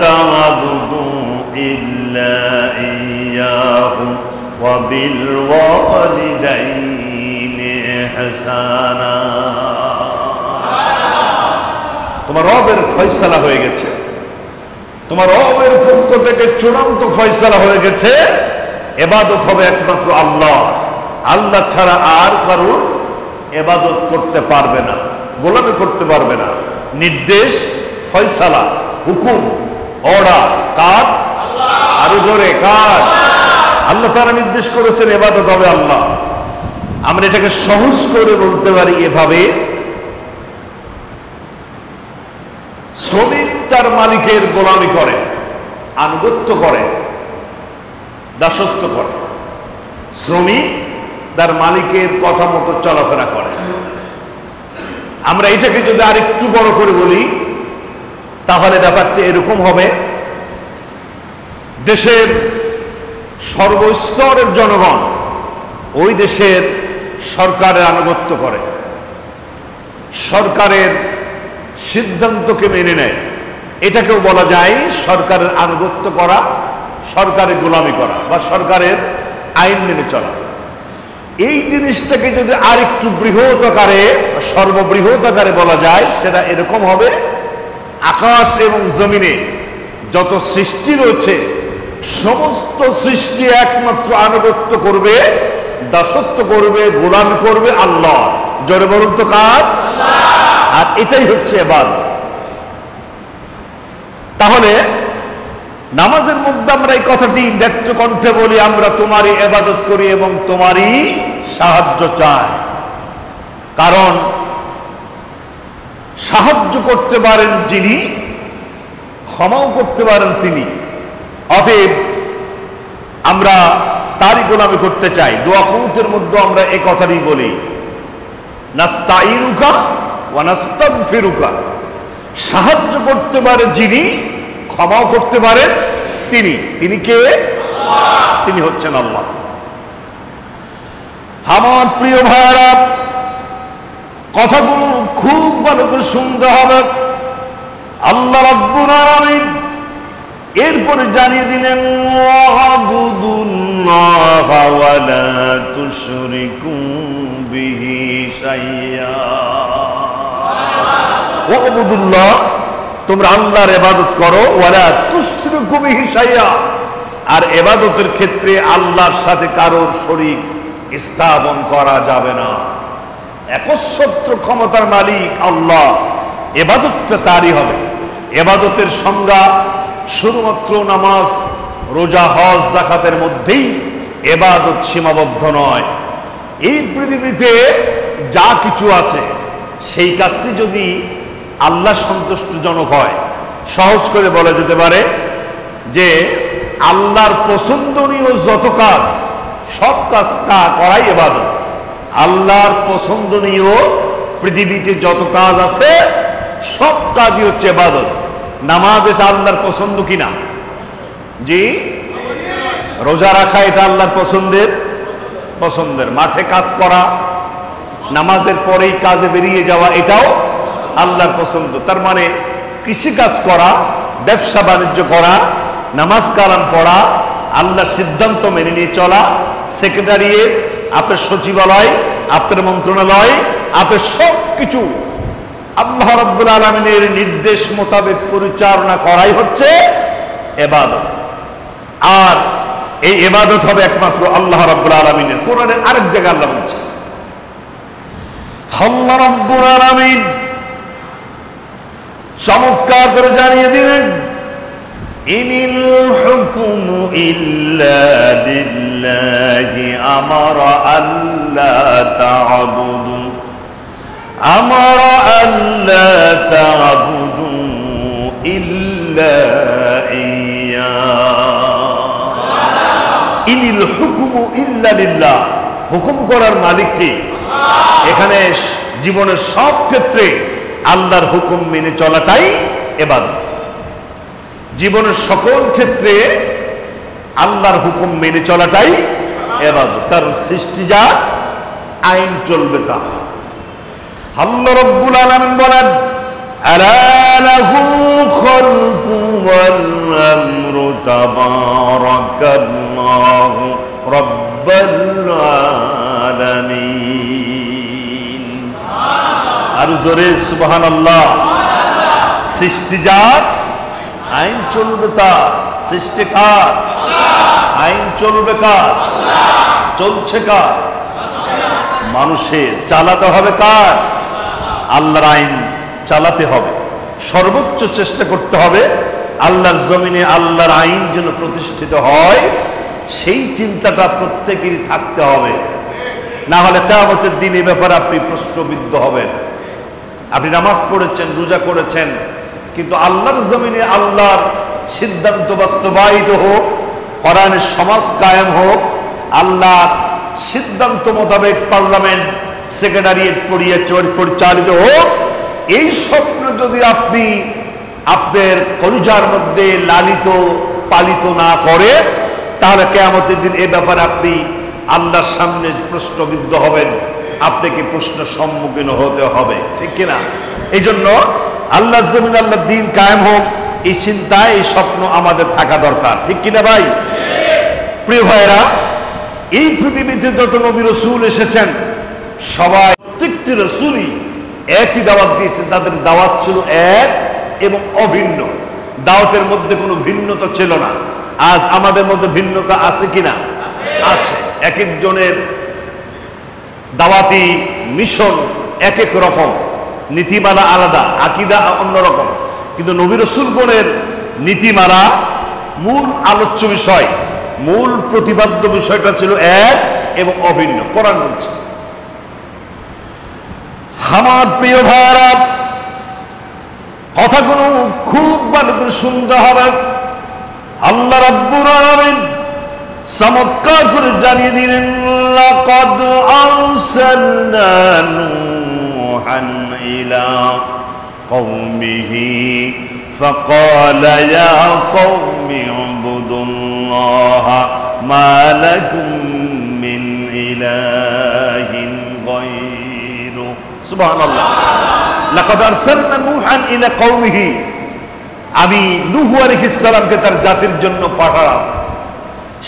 تَعْبُدُوا إِلَّا إِيَّاهُ وَبِالْوَالِدَيْنِ إِحْسَانًا। তোমার রবের ফয়সালা হয়ে গেছে, তোমার রবের পক্ষ থেকে চূড়ান্ত ফয়সালা হয়ে গেছে, ইবাদত হবে একমাত্র আল্লাহ। আল্লাহ ছাড়া আর কারো ইবাদত করতে পারবে না, গোলামি করতে পারবে না। নির্দেশ, ফয়সালা, হুকুম, অর্ডার কার? আরো জোরে কার? আল্লাহ তাআলা নির্দেশ করেছেন ইবাদত হবে আল্লাহ। আমরা এটাকে সহজ করে বলতে পারি এভাবে, শ্রমিক তার মালিকের গোলামি করে, আনুগত্য করে, দাসত্ব করে। শ্রমিক তার মালিকের কথা মতো চলাফেরা করে। আমরা এটাকে যদি আরেকটু বড় করে বলি, তাহলে ব্যাপারটা এরকম হবে, দেশের সর্বস্তরের জনগণ ওই দেশের সরকারের আনুগত্য করে, সরকারের সিদ্ধান্তকে মেনে নেয়, এটাকেও বলা যায় সরকারের আনুগত্য করা, সরকারের গোলামি করা বা সরকারের আইন মেনে চলা। এই জিনিসটাকে যদি আরেকটু বৃহৎ আকারে, সর্ববৃহৎ আকারে বলা যায়, সেটা এরকম হবে, আকাশ এবং জমিনে যত সৃষ্টি রয়েছে সমস্ত সৃষ্টি একমাত্র আনুগত্য করবে, দাসত্ব করবে, গোলামি করবে আল্লাহ। জোরে বলুন তো কার? আর এটাই হচ্ছে ইবাদত। তাহলে নামাজের মধ্যে আমরা এই কথাটি ব্যক্ত কণ্ঠে বলি, আমরা তোমারই ইবাদত করি এবং তোমারই সাহায্য চাই। কারণ সাহায্য করতে পারেন যিনি, ক্ষমাও করতে পারেন তিনি। অতএব আমরা তারই গোলামি করতে চাই। দোয়া কুনুতের মধ্যে আমরা এই কথাটি বলি, নাস্তাইনুকা ওয়া নাস্তাগফিরুকা। সাহায্য করতে পারে যিনি, ক্ষমাও করতে পারেন তিনি। তিনি কে? তিনি হচ্ছেন আল্লাহ। আমার প্রিয় ভাইরা, কথাগুলো খুব ভালো করে শুনতে হবে। আল্লাহ রাব্বুল আলামিন এরপরে জানিয়ে দিলেন, ওয়া'বুদুল্লাহা ওয়া লা তুশরিকু বিহি শাইয়্যা। ওয়া'বুদুল্লাহ, তোমরা আল্লাহর ইবাদত করো, ওয়া লা তুশরিকু বিহি শাইয়্যা, আর ইবাদতের ক্ষেত্রে আল্লাহর সাথে কারোর শরীক স্থাপন করা যাবে না। একচ্ছত্র ক্ষমতার মালিক আল্লাহ, ইবাদতটা তারই হবে। ইবাদতের সংজ্ঞা শুধুমাত্র নামাজ, রোজা, হজ, যাকাতের মধ্যেই ইবাদত সীমাবদ্ধ নয়। এই পৃথিবীতে যা কিছু আছে সেই কাজটি যদি আল্লাহ সন্তুষ্টজনক হয়, সহজ করে বলা যেতে পারে যে আল্লাহর পছন্দনীয় যত কাজ, সব কাজটা করাই ইবাদত। আল্লাহর পছন্দনীয় পৃথিবীতে যত কাজ আছে সব কাজই হচ্ছে ইবাদত। নামাজ এটা আল্লাহর পছন্দ কিনা? জি। রোজা রাখা এটা আল্লাহর পছন্দের। মাঠে কাজ করা, নামাজের পরেই কাজে বেরিয়ে যাওয়া, এটাও আল্লাহর পছন্দ। তার মানে কৃষি কাজ করা, ব্যবসা বাণিজ্য করা, নামাজ কালাম পড়া, আল্লাহর সিদ্ধান্ত মেনে নিয়ে চলা, সেক্রেটারিয়েট, আপনার সচিবালয়, আপনার মন্ত্রণালয়, আপনার সব কিছু আল্লাহ রাব্বুল আলামিনের নির্দেশ মোতাবেক পরিচালনা করাই হচ্ছে ইবাদত। আর এই ইবাদত হবে একমাত্র আল্লাহ রাব্বুল আলামিনের। কোরআনের আরেক জায়গায় আল্লাহ বলছে, আল্লাহ রাব্বুল আলামিন চমৎকার করে জানিয়ে দিলেন, ইনিল হুকমু ইল্লা লিল্লাহি আমারা আল্লা তা'বুদু ইল্লা ইয়্যাহু। ইনিল হুকমু ইল্লা লিল্লাহ, হুকুম করার মালিক কে? এখানে জীবনের সব ক্ষেত্রে আল্লাহর হুকুম মেনে চলাটাই ইবাদত। জীবনের সকল ক্ষেত্রে আল্লাহর হুকুম মেনে চলাটাই ইবাদত। কারণ সৃষ্টি যা, আইন চলবে তা। আল্লাহ রাব্বুল আলামিন বলেন, আলা লাহুল খালকু ওয়াল আমরু তাবারাকাল্লাহু রাব্বুল আলামিন। আর জোরে সুবহানাল্লাহ। সৃষ্টি যার, আইন চলবে তার। সৃষ্টি কার? আইন চলবে কার? চলছে কার? মানুষের। চালাতে হবে কার? আল্লাহর আইন চালাতে হবে। সর্বোচ্চ চেষ্টা করতে হবে আল্লাহর জমিনে আল্লাহর আইন যেন প্রতিষ্ঠিত হয়, সেই চিন্তাটা প্রত্যেকেরই থাকতে হবে। না হলে কিয়ামতের দিন এই ব্যাপারে আপনি প্রশ্নবিদ্ধ হবেন। আপনি নামাজ পড়েছেন, রোজা করেছেন, কিন্তু আল্লাহর জমিনে আল্লাহর সিদ্ধান্ত বাস্তবায়িত হোক, কোরআনের সমাজ কায়েম হোক, আল্লাহর সিদ্ধান্ত মোতাবেক পার্লামেন্ট, সেক্রেটারিয়েট পরিচালিত হোক, এই স্বপ্ন যদি আপনি আপনার কলিজার মধ্যে লালিত পালিত না করে, তাহলে কিয়ামতের দিন এই ব্যাপারে আপনি আল্লাহর সামনে প্রশ্নবিদ্ধ হবেন, আপনাকে প্রশ্নের সম্মুখীন হতে হবে, ঠিক কিনা? এই জন্য আল্লাহ জমিন আল্লাহ দিন কায়েম হোক, এই চিন্তা এই স্বপ্ন আমাদের থাকা দরকার, ঠিক কিনা ভাই? প্রিয় ভাইরা, এই পৃথিবীতে যত নবী রাসূল এসেছেন সবাই প্রত্যেকটি রাসূলই একই দাওয়াত দিয়েছেন। তাদের দাওয়াত ছিল এক এবং অভিন্ন, দাওয়াতের মধ্যে কোনো ভিন্নতা ছিল না। আজ আমাদের মধ্যে ভিন্নতা আছে কিনা? আছে। এক একজনের দাওয়াতি মিশন এক এক রকম, নীতিমালা আলাদা, আকীদা অন্যরকম, কিন্তু নবী রাসূলগণের নীতিমালা, মূল আলোচ্য বিষয়, মূল প্রতিপাদ্য বিষয়টা ছিল এক এবং অভিন্ন। কোরআন বলছে। আমার প্রিয় ভাইরা, কথাগুলো খুব ভালো করে শুনতে হবে। আল্লাহ রাব্বুল আলামিন চমৎকার করে জানিয়ে দিলেন, লাকাদ আরসালনা নূহান ইলা কওমিহি ফাকালা ইয়া কওমি উবুদুল্লাহা মা লাকুম মিন ইলাহিন গায়রু। সুবহানাল্লাহ। লাকাদ আরসালনা নূহান ইলা কওমিহি, আমি নূহ আলাইহিস সালামকে তার জাতির জন্য পাঠালাম।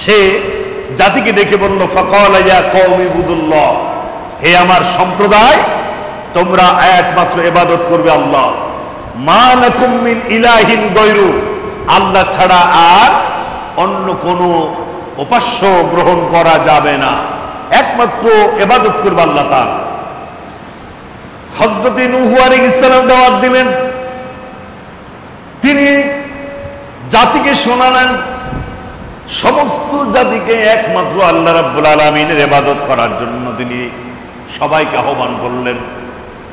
সে জাতিকে ডেকে বলল, ফাকালা ইয়া কওমি উবুদুল্লাহ, হে আমার সম্প্রদায়, তোমরা একমাত্র ইবাদত করবে আল্লাহ। মা লাকুম মিন ইলাহিন গায়রু, আল্লাহ ছাড়া আর অন্য কোনো উপাস্য গ্রহণ করা যাবে না, একমাত্র ইবাদত করবে আল্লাহ তাআলা। হযরত নূহ আলাইহিস সালাম দাওয়াত দিলেন, তিনি জাতিকে শোনালেন, সমস্ত জাতিকে একমাত্র আল্লাহ রাব্বুল আলামিনের ইবাদত করার জন্য তিনি সবাইকে আহ্বান করলেন।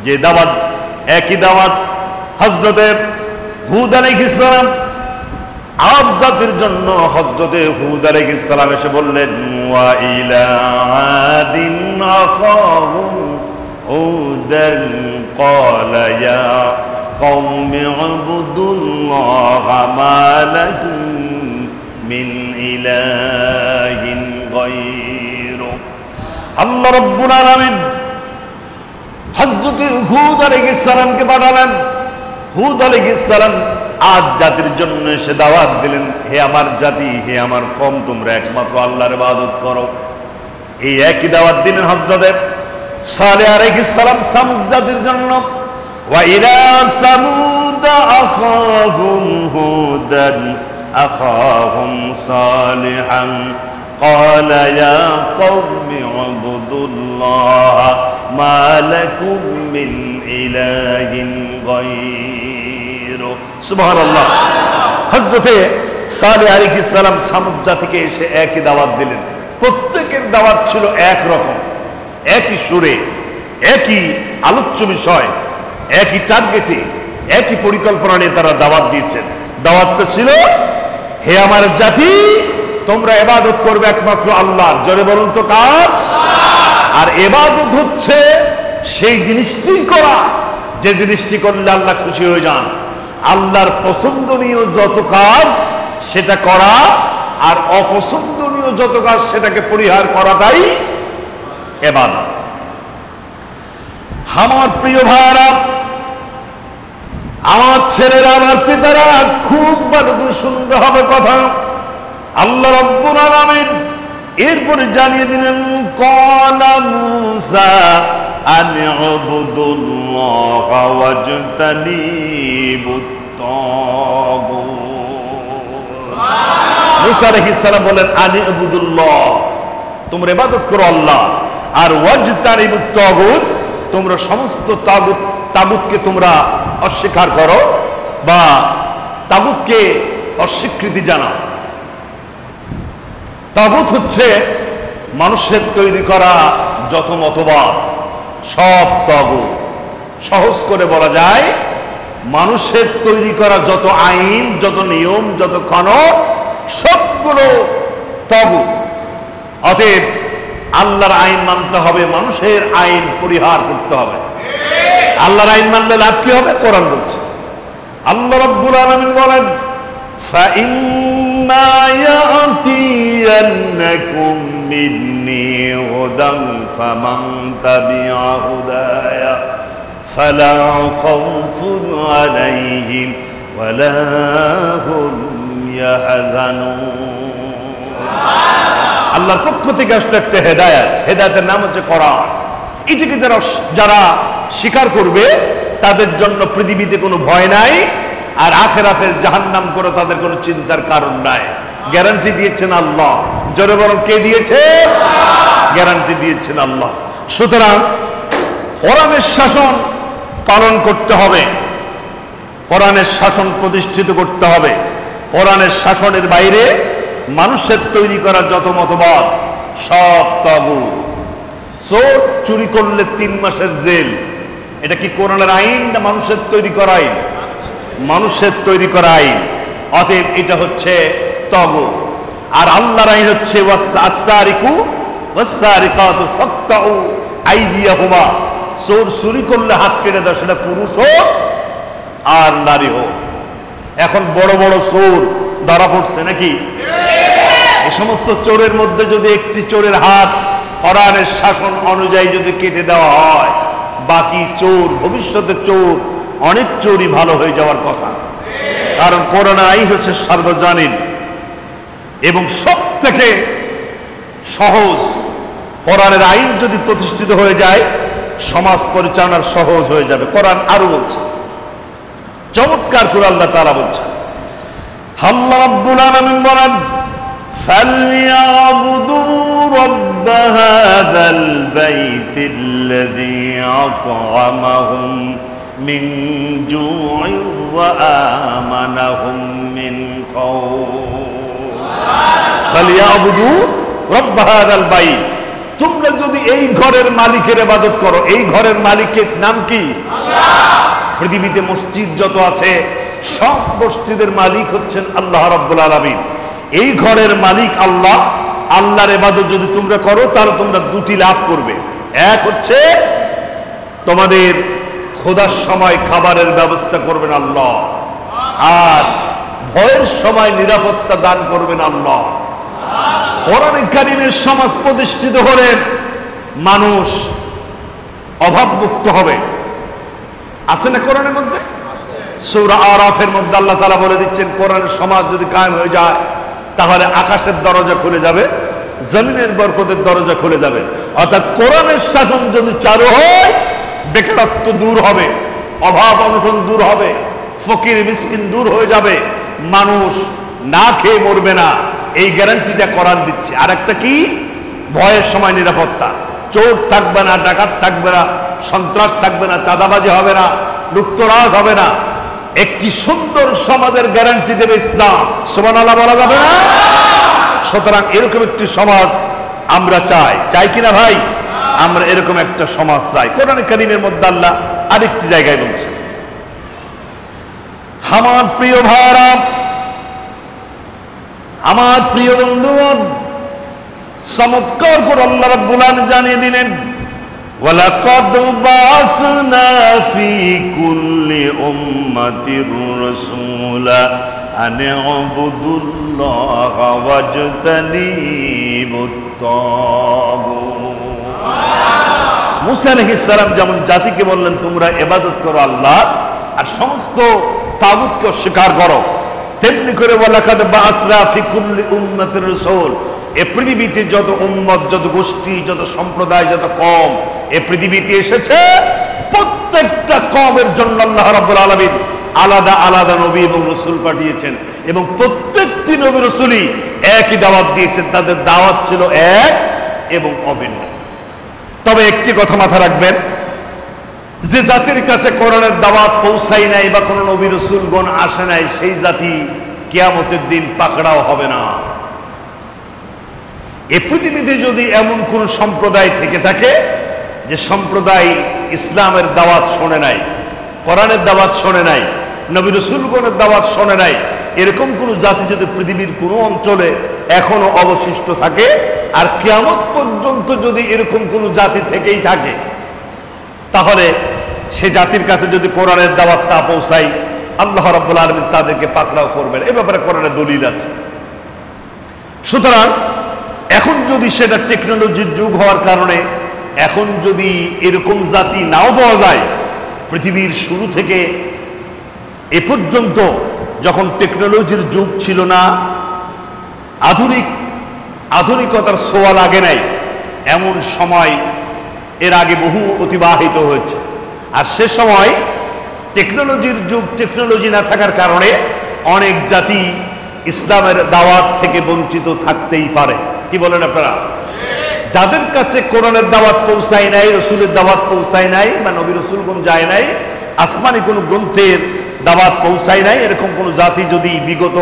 যে দাওয়াত একই দাওয়াত হযরত হুদ আলাইহিস সালাম আদ জাতির জন্য হযরত হুদ আলাইহিস সালাম এসে বললেন, ওয়া ইলা আদিন আখাহুম হুদান ক্বালা ইয়া কওমি উবুদুল্লাহা মা লাকুম মিন ইলাহিন গায়রু। আল্লাহ রাব্বুল আলামিন হযরত হুদ আলাইহিস সালামকে পাঠালেন। হুদ আলাইহিস সালাম আদ জাতির জন্য এসে দাওয়াত দিলেন, হে আমার জাতি, হে আমার কওম, তোমরা একমাত্র আল্লাহর ইবাদত করো। এই একই দাওয়াত দিলেন হযরত সালেহ আলাইহিস সালাম সামুদ জাতির জন্য। ওয়া ইলা সামুদ আখাহুম হুদান আখাহুম সালিহান ক্বালা ইয়া কওমি উবুদুল্লাহা মা লাকুম মিন ইলাহিন গায়রু। সুবহানাল্লাহ। হযরত সালেহ আলাইহিস সালাম সামুদ জাতিকে এসে একই দাওয়াত দিলেন। প্রত্যেকের দাওয়াত ছিল এক রকম, একই সুরে, একই আলোচ্য বিষয়, একই টার্গেটে, একই পরিকল্পনা নিয়ে তারা দাওয়াত দিয়েছেন। দাওয়াতটা ছিল, হে আমার জাতি, তোমরা ইবাদত করবে একমাত্র আল্লাহর। জোরে বলুন তো কার? আর ইবাদত হচ্ছে সেই জিনিসটি করা যে জিনিসটি করলে আল্লাহ খুশি হয়ে যান। আল্লাহর পছন্দনীয় যত কাজ সেটা করা, আর অপছন্দনীয় যত কাজ সেটাকে পরিহার করাটাই ইবাদত। আমার প্রিয় ভাইরা, আমার ছেলেরা, আমার পিতারা, খুব ভালো করে শুনতে হবে কথা। আল্লাহ রাব্বুল আলামিন এরপরে জানিয়ে দিলেন, ক্বালা মূসা আন উবুদুল্লাহা ওয়াজতানিবুত তাগুত। মূসা আলাইহিস সালাম বলেন, আন উবুদুল্লাহ, তোমরা ইবাদত করো আল্লাহ, আর ওয়াজতানিবুত তাগুত, তোমরা সমস্ত তাগুতকে তোমরা অস্বীকার করো বা তাগুতকে অস্বীকৃতি জানাও। তাগুত হচ্ছে মানুষের তৈরি করা যত মতবাদ, সব তাগুত। সহজ করে বলা যায়, মানুষের তৈরি করা যত আইন, যত নিয়ম, যত কানুন, সবগুলো তাগুত। অতএব আল্লাহর আইন মানতে হবে, মানুষের আইন পরিহার করতে হবে। আল্লাহর আইন মানলে লাভ কি হবে? কোরআন বলছে। আল্লাহ রাব্বুল আলামিন বলেন, فَإِمَّا يَأْتِيَنَّكُم مِّنِّي هدى فمن تبع هداي فلا خوف عليهم ولا هم يحزنون। আল্লাহর পক্ষ থেকে আসলে একটা হেদায়েত, হেদায়েতের নাম হচ্ছে কোরআন। এটিকে যারা স্বীকার করবে তাদের জন্য পৃথিবীতে কোনো ভয় নাই, আর আখিরাতের জাহান্নাম করে তাদের কোনো চিন্তার কারণ নাই। গ্যারান্টি দিয়েছেন আল্লাহ। জোরে বরং কে দিয়েছে? গ্যারান্টি দিয়েছেন আল্লাহ। সুতরাং কোরআনের শাসন পালন করতে হবে, কোরআনের শাসন প্রতিষ্ঠিত করতে হবে। কোরআনের শাসনের বাইরে মানুষের তৈরি করা যত মতবাদ সব তাগুত। চোর চুরি করলে 3 মাসের জেল, এটা কি কোরআনের আইন না মানুষের তৈরি করা আইন? মানুষের তৈরি করা আইন। অতএব এটা হচ্ছে তাগুত। আর আল্লাহর আইন হচ্ছে ওয়াস-সারিকু ওয়াস-সারিকাতু ফাকতাউ আইদিয়াহুমা। চোর চুরি করলে হাত কেটে দাও, সেটা পুরুষ হোক আর নারী হোক। এখন বড় বড় চোর ধরা পড়ছে নাকি? এই সমস্ত চোরের মধ্যে যদি একটি চোরের হাত কোরআনের শাসন অনুযায়ী যদি কেটে দেওয়া হয়, বাকি চোর, ভবিষ্যতে চোর অনেক চোরই ভালো হয়ে যাওয়ার কথা। কারণ কোরআনের আইন হচ্ছে সার্বজনীন এবং সব থেকে সহজ। কোরআনের আইন যদি প্রতিষ্ঠিত হয়ে যায়, সমাজ পরিচালনার সহজ হয়ে যাবে। কোরআন আরো বলছে, চমৎকার করে আল্লাহ তাআলা বলছেন, আল্লাহ রাব্বুল আলামিন বলেন, ফালইয়াবুদু রাব্ব হাযাল বাইতিল্লাযী আত'আমাহুম মিন জু'ইন ওয়া আমানাহুম মিন খাউফ। ফালইয়াবুদু রাব্ব হাযাল বাইত। তোমরা যদি এই ঘরের মালিকের ইবাদত করো, এই ঘরের মালিকের নাম কি? আল্লাহ। পৃথিবীতে মসজিদ যত আছে সব মসজিদের মালিক হচ্ছেন আল্লাহ রাব্বুল আলামিন। এই ঘরের মালিক আল্লাহ। আল্লাহর ইবাদত যদি তোমরা করো তাহলে তোমরা দুটি লাভ করবে। এক হচ্ছে তোমাদের খোদার সময় খাবারের ব্যবস্থা করবেন আল্লাহ, আর ভয়ের সময় নিরাপত্তা দান করবেন আল্লাহ। কোরআন কারীমের সমাজ প্রতিষ্ঠিত হলে মানুষ অভাবমুক্ত হবে। আছে না কোরআনের মধ্যে? সূরা আরাফের মধ্যে আল্লাহ তাআলা বলে দিচ্ছেন, কোরআনের সমাজ যদি কায়েম হয়ে যায় তাহলে আকাশের দরজা খুলে যাবে, জমিনের বরকতের দরজা খুলে যাবে। অর্থাৎ কোরআনের শাসন যদি চালু হয়, বেকারত্ব দূর হবে, অভাব অনটন দূর হবে, ফকির মিসকিন দূর হয়ে যাবে, মানুষ না খেয়ে মরবে না। এই গ্যারান্টিটা কোরআন দিচ্ছে। আর একটা কি? ভয়ের সময় নিরাপত্তা। চোর থাকবে না, ডাকাত থাকবে না, সন্ত্রাস থাকবে না, চাঁদাবাজি হবে না, লুটতরাজ হবে না। একটি সুন্দর সমাজের গ্যারান্টি দেবে ইসলাম। সুবহানাল্লাহ বলা যাবে না? সুতরাং এরকম একটি সমাজ আমরা চাই কিনা ভাই? আমরা এরকম একটা সমাজ চাই। কোরআন কারীমের মধ্যে আল্লাহ আরেকটি জায়গায় বলছেন, আমার প্রিয় ভাইরা, আমার প্রিয় বন্ধুগণ, চমৎকার করে আল্লাহ রাব্বুল আলামিন জানিয়ে দিলেন, ওয়ালাকাদ বাআসনা ফি কুল্লি উম্মাতির রাসূলা আন ইউবুদুল্লাহা ওয়াজতানিবুত তাগুত। মুসা আলাইহিস সালাম যেমন জাতিকে বললেন তোমরা ইবাদত করো আল্লাহ আর সমস্ত তাগুতকে স্বীকার করো, তেমনি করে ওয়ালাকাদ বাআসনা ফি কুল্লি উম্মাতির রাসূল, এ পৃথিবীতে যত উম্মত, যত গোষ্ঠী, যত সম্প্রদায়, যত কওম এ পৃথিবীতে এসেছে, প্রত্যেকটা কওমের জন্য আল্লাহ রাব্বুল আলামিন আলাদা আলাদা নবী এবং রাসূল পাঠিয়েছেন এবং প্রত্যেকটি নবী রাসূলই একই দাওয়াত দিয়েছেন। তাদের দাওয়াত ছিল এক এবং অভিন্ন। তবে একটি কথা মাথা রাখবেন, যে জাতির কাছে কোরআনের দাওয়াত পৌঁছায় নাই বা কোনো নবী রাসূলগণ আসে নাই, সেই জাতি কিয়ামতের দিন পাকড়াও হবে না। এই পৃথিবীতে যদি এমন কোন সম্প্রদায় থেকে থাকে যে সম্প্রদায় ইসলামের দাওয়াত শোনে নাই, কোরআনের দাওয়াত শোনে নাই, নবী রাসূলগণের দাওয়াত শোনে নাই, এরকম কোন জাতি যদি পৃথিবীর কোনো অঞ্চলে এখনো অবশিষ্ট থাকে, আর কিয়ামত পর্যন্ত যদি এরকম কোন জাতি থেকেই থাকে, তাহলে সে জাতির কাছে যদি কোরআনের দাওয়াত না পৌঁছায়, আল্লাহ রাব্বুল আলামিন তাদেরকে পাকড়াও করবেন। এ ব্যাপারে কোরআনে দলিল আছে। সুতরাং এখন যদি সেটা টেকনোলজির যুগ হওয়ার কারণে এখন যদি এরকম জাতি নাও পাওয়া যায়, পৃথিবীর শুরু থেকে এ পর্যন্ত যখন টেকনোলজির যুগ ছিল না, আধুনিকতার ছোঁয়া লাগে নাই, এমন সময় এর আগে বহু অতিবাহিত হয়েছে। আর সে সময় টেকনোলজির যুগ, টেকনোলজি না থাকার কারণে অনেক জাতি ইসলামের দাওয়াত থেকে বঞ্চিত থাকতেই পারে। কি বলেন আপনারা? যাদের কাছে কোরআনের দাওয়াত পৌঁছায় নাই, রসুলের দাওয়াত পৌঁছায় নাই, বা নবী রসুলগণ যায় নাই, আসমানি কোনো গ্রন্থের দাওয়াত পৌঁছায় নাই, এরকম কোন জাতি যদি বিগত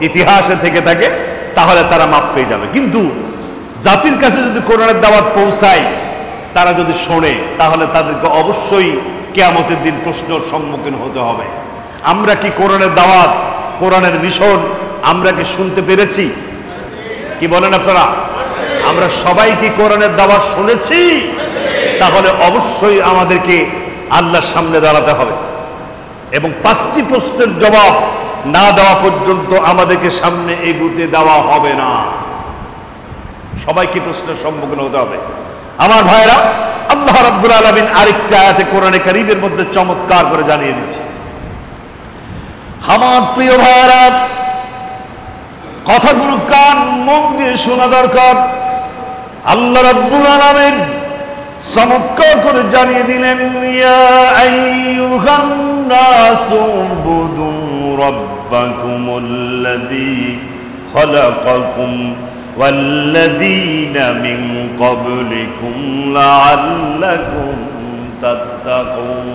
ইতিহাসে থেকে থাকে তাহলে তারা মাপ পেয়ে যাবে। কিন্তু জাতির কাছে যদি কোরআনের দাওয়াত পৌঁছায়, তারা যদি শোনে, তাহলে তাদেরকে অবশ্যই কিয়ামতের দিন প্রশ্নের সম্মুখীন হতে হবে। আমরা কি কোরআনের দাওয়াত, কোরআনের মিশন আমরা কি শুনতে পেরেছি? কি বলেন আপনারা? আমরা সবাই কি কোরআনের দাওয়াত শুনেছি? তাহলে অবশ্যই আমাদেরকে আল্লাহর সামনে দাঁড়াতে হবে এবং 5টি প্রশ্নের জবাব না দেওয়া পর্যন্ত আমাদেরকে সামনে এগুতে দেওয়া হবে না। সবাইকে প্রশ্নের সম্মুখীন হতে হবে। আমার ভাইরা, আল্লাহ রাব্বুল আলামিন আরেকটা আয়াতে কোরআনে কারীমের মধ্যে চমৎকার করে জানিয়ে দিচ্ছে। আমার প্রিয় ভাইরা, কথাগুলো কান মন দিয়ে শোনা দরকার। আল্লাহ রাব্বুল আলামিন চমৎকার করে জানিয়ে দিলেন, ইয়া আইয়ুহান নাসু উবুদু রাব্বাকুমুল্লাযী খালাকাকুম ওয়াল্লাযীনা মিন ক্বাবলিকুম লাআল্লাকুম তাত্তাকুন।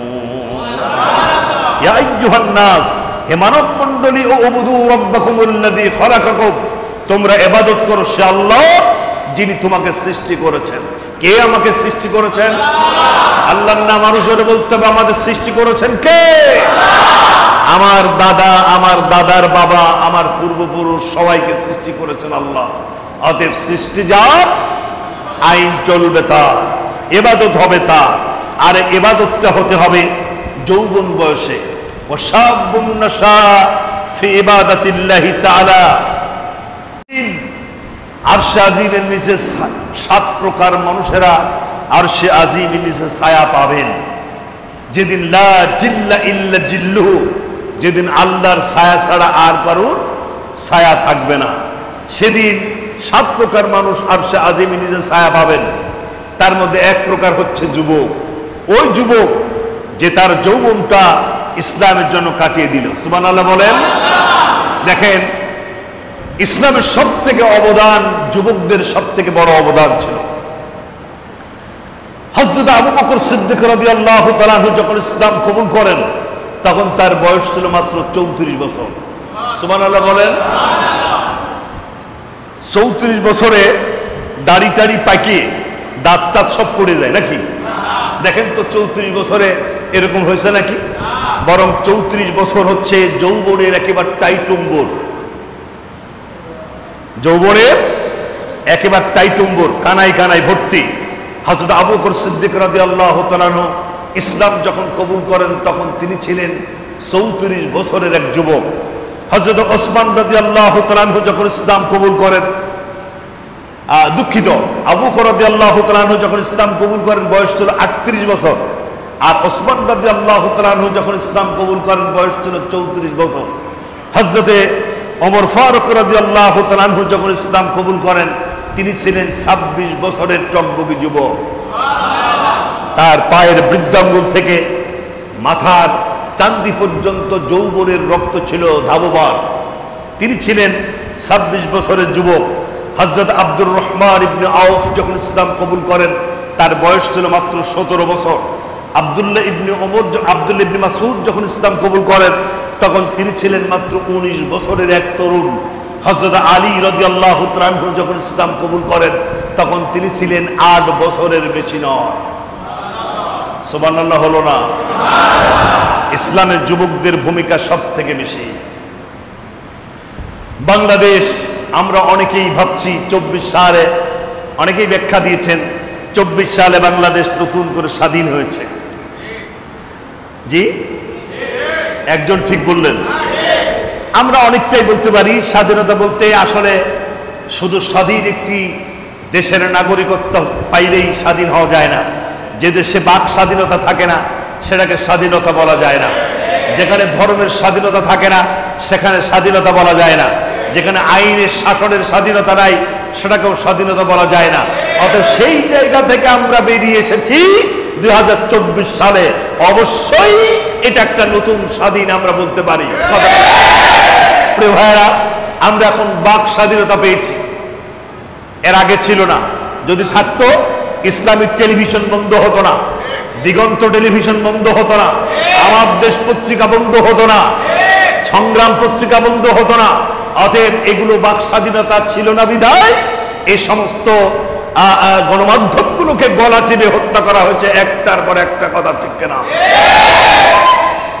ইয়া আইয়ুহান নাস, হে মানব মণ্ডলী, ও উবুদু রাব্বাকুমুল্লাযী খালাকাকুম, তোমরা ইবাদত করো সে আল্লাহ যিনি তোমাকে সৃষ্টি করেছেন। কে আমাকে সৃষ্টি করেছেন? আল্লাহর নাম মানুষের বলতে হবে, আমাদের সৃষ্টি করেছেন কে? আমার দাদা, আমার দাদার বাবা, আমার পূর্বপুরুষ সবাইকে সৃষ্টি করেছেন আল্লাহ। অতএব সৃষ্টি যার, আইন চলবে তার, ইবাদত হবে তার। আর ইবাদতটা হতে হবে যৌবন বয়সে। ওয়াশাবুন নাশা ফি ইবাদাতিল্লাহি তাআলা। আরশে আজিমের নিচে 7 প্রকার মানুষেরা আরশে আজিমের নিচে ছায়া পাবেন যেদিন লা জিল্লা ইল্লা জিল্লুহু, যেদিন আল্লাহর ছায়া ছাড়া আর কারোর ছায়া থাকবে না। সেদিন 7 প্রকার মানুষ আরশে আজিমের নিচে ছায়া পাবেন। তার মধ্যে 1 প্রকার হচ্ছে যুবক। ওই যুবক যে তার যৌবনটা ইসলামের জন্য কাটিয়ে দিল। সুবহানাল্লাহ বলেন। দেখেন, ইসলামের সব থেকে অবদান, যুবকদের সব থেকে বড় অবদান ছিল। হযরত আবু বকর সিদ্দিক রাদিয়াল্লাহু তাআলা যখন ইসলাম কবুল করেন তখন তার বয়স ছিল মাত্র 34 বছর। সুবহানাল্লাহ বলেন। 34 বছরে দাড়ি টাড়ি পাকিয়ে দাঁত টাত সব পড়ে যায় নাকি? দেখেন তো 34 বছরে এরকম হয়েছে নাকি? বরং 34 বছর হচ্ছে যৌবনের একেবারে টাইটুম্বর, যৌবনের একেবারে টাইটুম্বর, কানায় কানায় ভর্তি। হযরত আবু বকর সিদ্দিক রাদিয়াল্লাহু তাআলা ইসলাম যখন কবুল করেন তখন তিনি ছিলেন 34 বছরের এক যুবক। হযরত ওসমান রাদিয়াল্লাহু তাআলা যখন ইসলাম কবুল করেন, দুঃখিত, আবু বকর রাদিয়াল্লাহু তাআলা যখন ইসলাম কবুল করেন বয়স ছিল 38 বছর, আর ওসমান রাদিয়াল্লাহু তাআলা যখন ইসলাম কবুল করেন বয়স ছিল 34 বছর। হযরতে ওমর ফারুক রাদিয়াল্লাহু তাআলা যখন ইসলাম কবুল করেন তিনি ছিলেন 26 বছরের টকবগি যুবক। তার পায়ের বৃদ্ধাঙ্গুল থেকে মাথার চান্দি পর্যন্ত যৌবনের রক্ত ছিল ধাবমান। তিনি ছিলেন 26 বছরের যুবক। হযরত আব্দুর রহমান ইবনে আউফ যখন ইসলাম কবুল করেন তার বয়স ছিল মাত্র 17 বছর। আব্দুল্লাহ ইবনে মাসউদ যখন ইসলাম কবুল করেন তখন তিনি ছিলেন মাত্র 19 বছরের এক তরুণ। হযরত আলী রাদিয়াল্লাহু তাআলা যখন ইসলাম কবুল করেন তখন তিনি ছিলেন 8 বছরের বেশি নয়। সুবহানাল্লাহ হলো না? ইসলামের যুবকদের ভূমিকা সব থেকে বেশি। বাংলাদেশ, আমরা অনেকেই ভাবছি 24 সালে, অনেকেই ব্যাখ্যা দিয়েছেন 24 সালে বাংলাদেশ নতুন করে স্বাধীন হয়েছে। জি, একজন ঠিক বললেন। আমরা অনেকটাই বলতে পারি স্বাধীনতা বলতে আসলে শুধু স্বাধীন একটি দেশের নাগরিকত্ব পাইলেই স্বাধীন হওয়া যায় না। যে দেশে বাক স্বাধীনতা থাকে না সেটাকে স্বাধীনতা বলা যায় না। যেখানে ধর্মের স্বাধীনতা থাকে না সেখানে স্বাধীনতা বলা যায় না। যেখানে আইনের শাসনের স্বাধীনতা নাই সেটাকেও স্বাধীনতা বলা যায় না। অতএব সেই জায়গা থেকে আমরা বেরিয়ে এসেছি 2024 সালে। অবশ্যই এটা একটা নতুন স্বাধীন আমরা বলতে পারি। প্রিয় ভাইয়েরা, আমরা এখন বাক স্বাধীনতা পেয়েছি, এর আগে ছিল না। যদি থাকতো ইসলামিক টেলিভিশন বন্ধ হতো না, দিগন্ত টেলিভিশন বন্ধ হতো না, আমার দেশ পত্রিকা বন্ধ হতো না, সংগ্রাম পত্রিকা বন্ধ হতো না। অতএব এগুলো বাক স্বাধীনতা ছিল না বিধায় এই সমস্ত গণমাধ্যমগুলোকে গলা টিপে হত্যা করা হয়েছে একটার পর একটা। কথা ঠিক কিনা?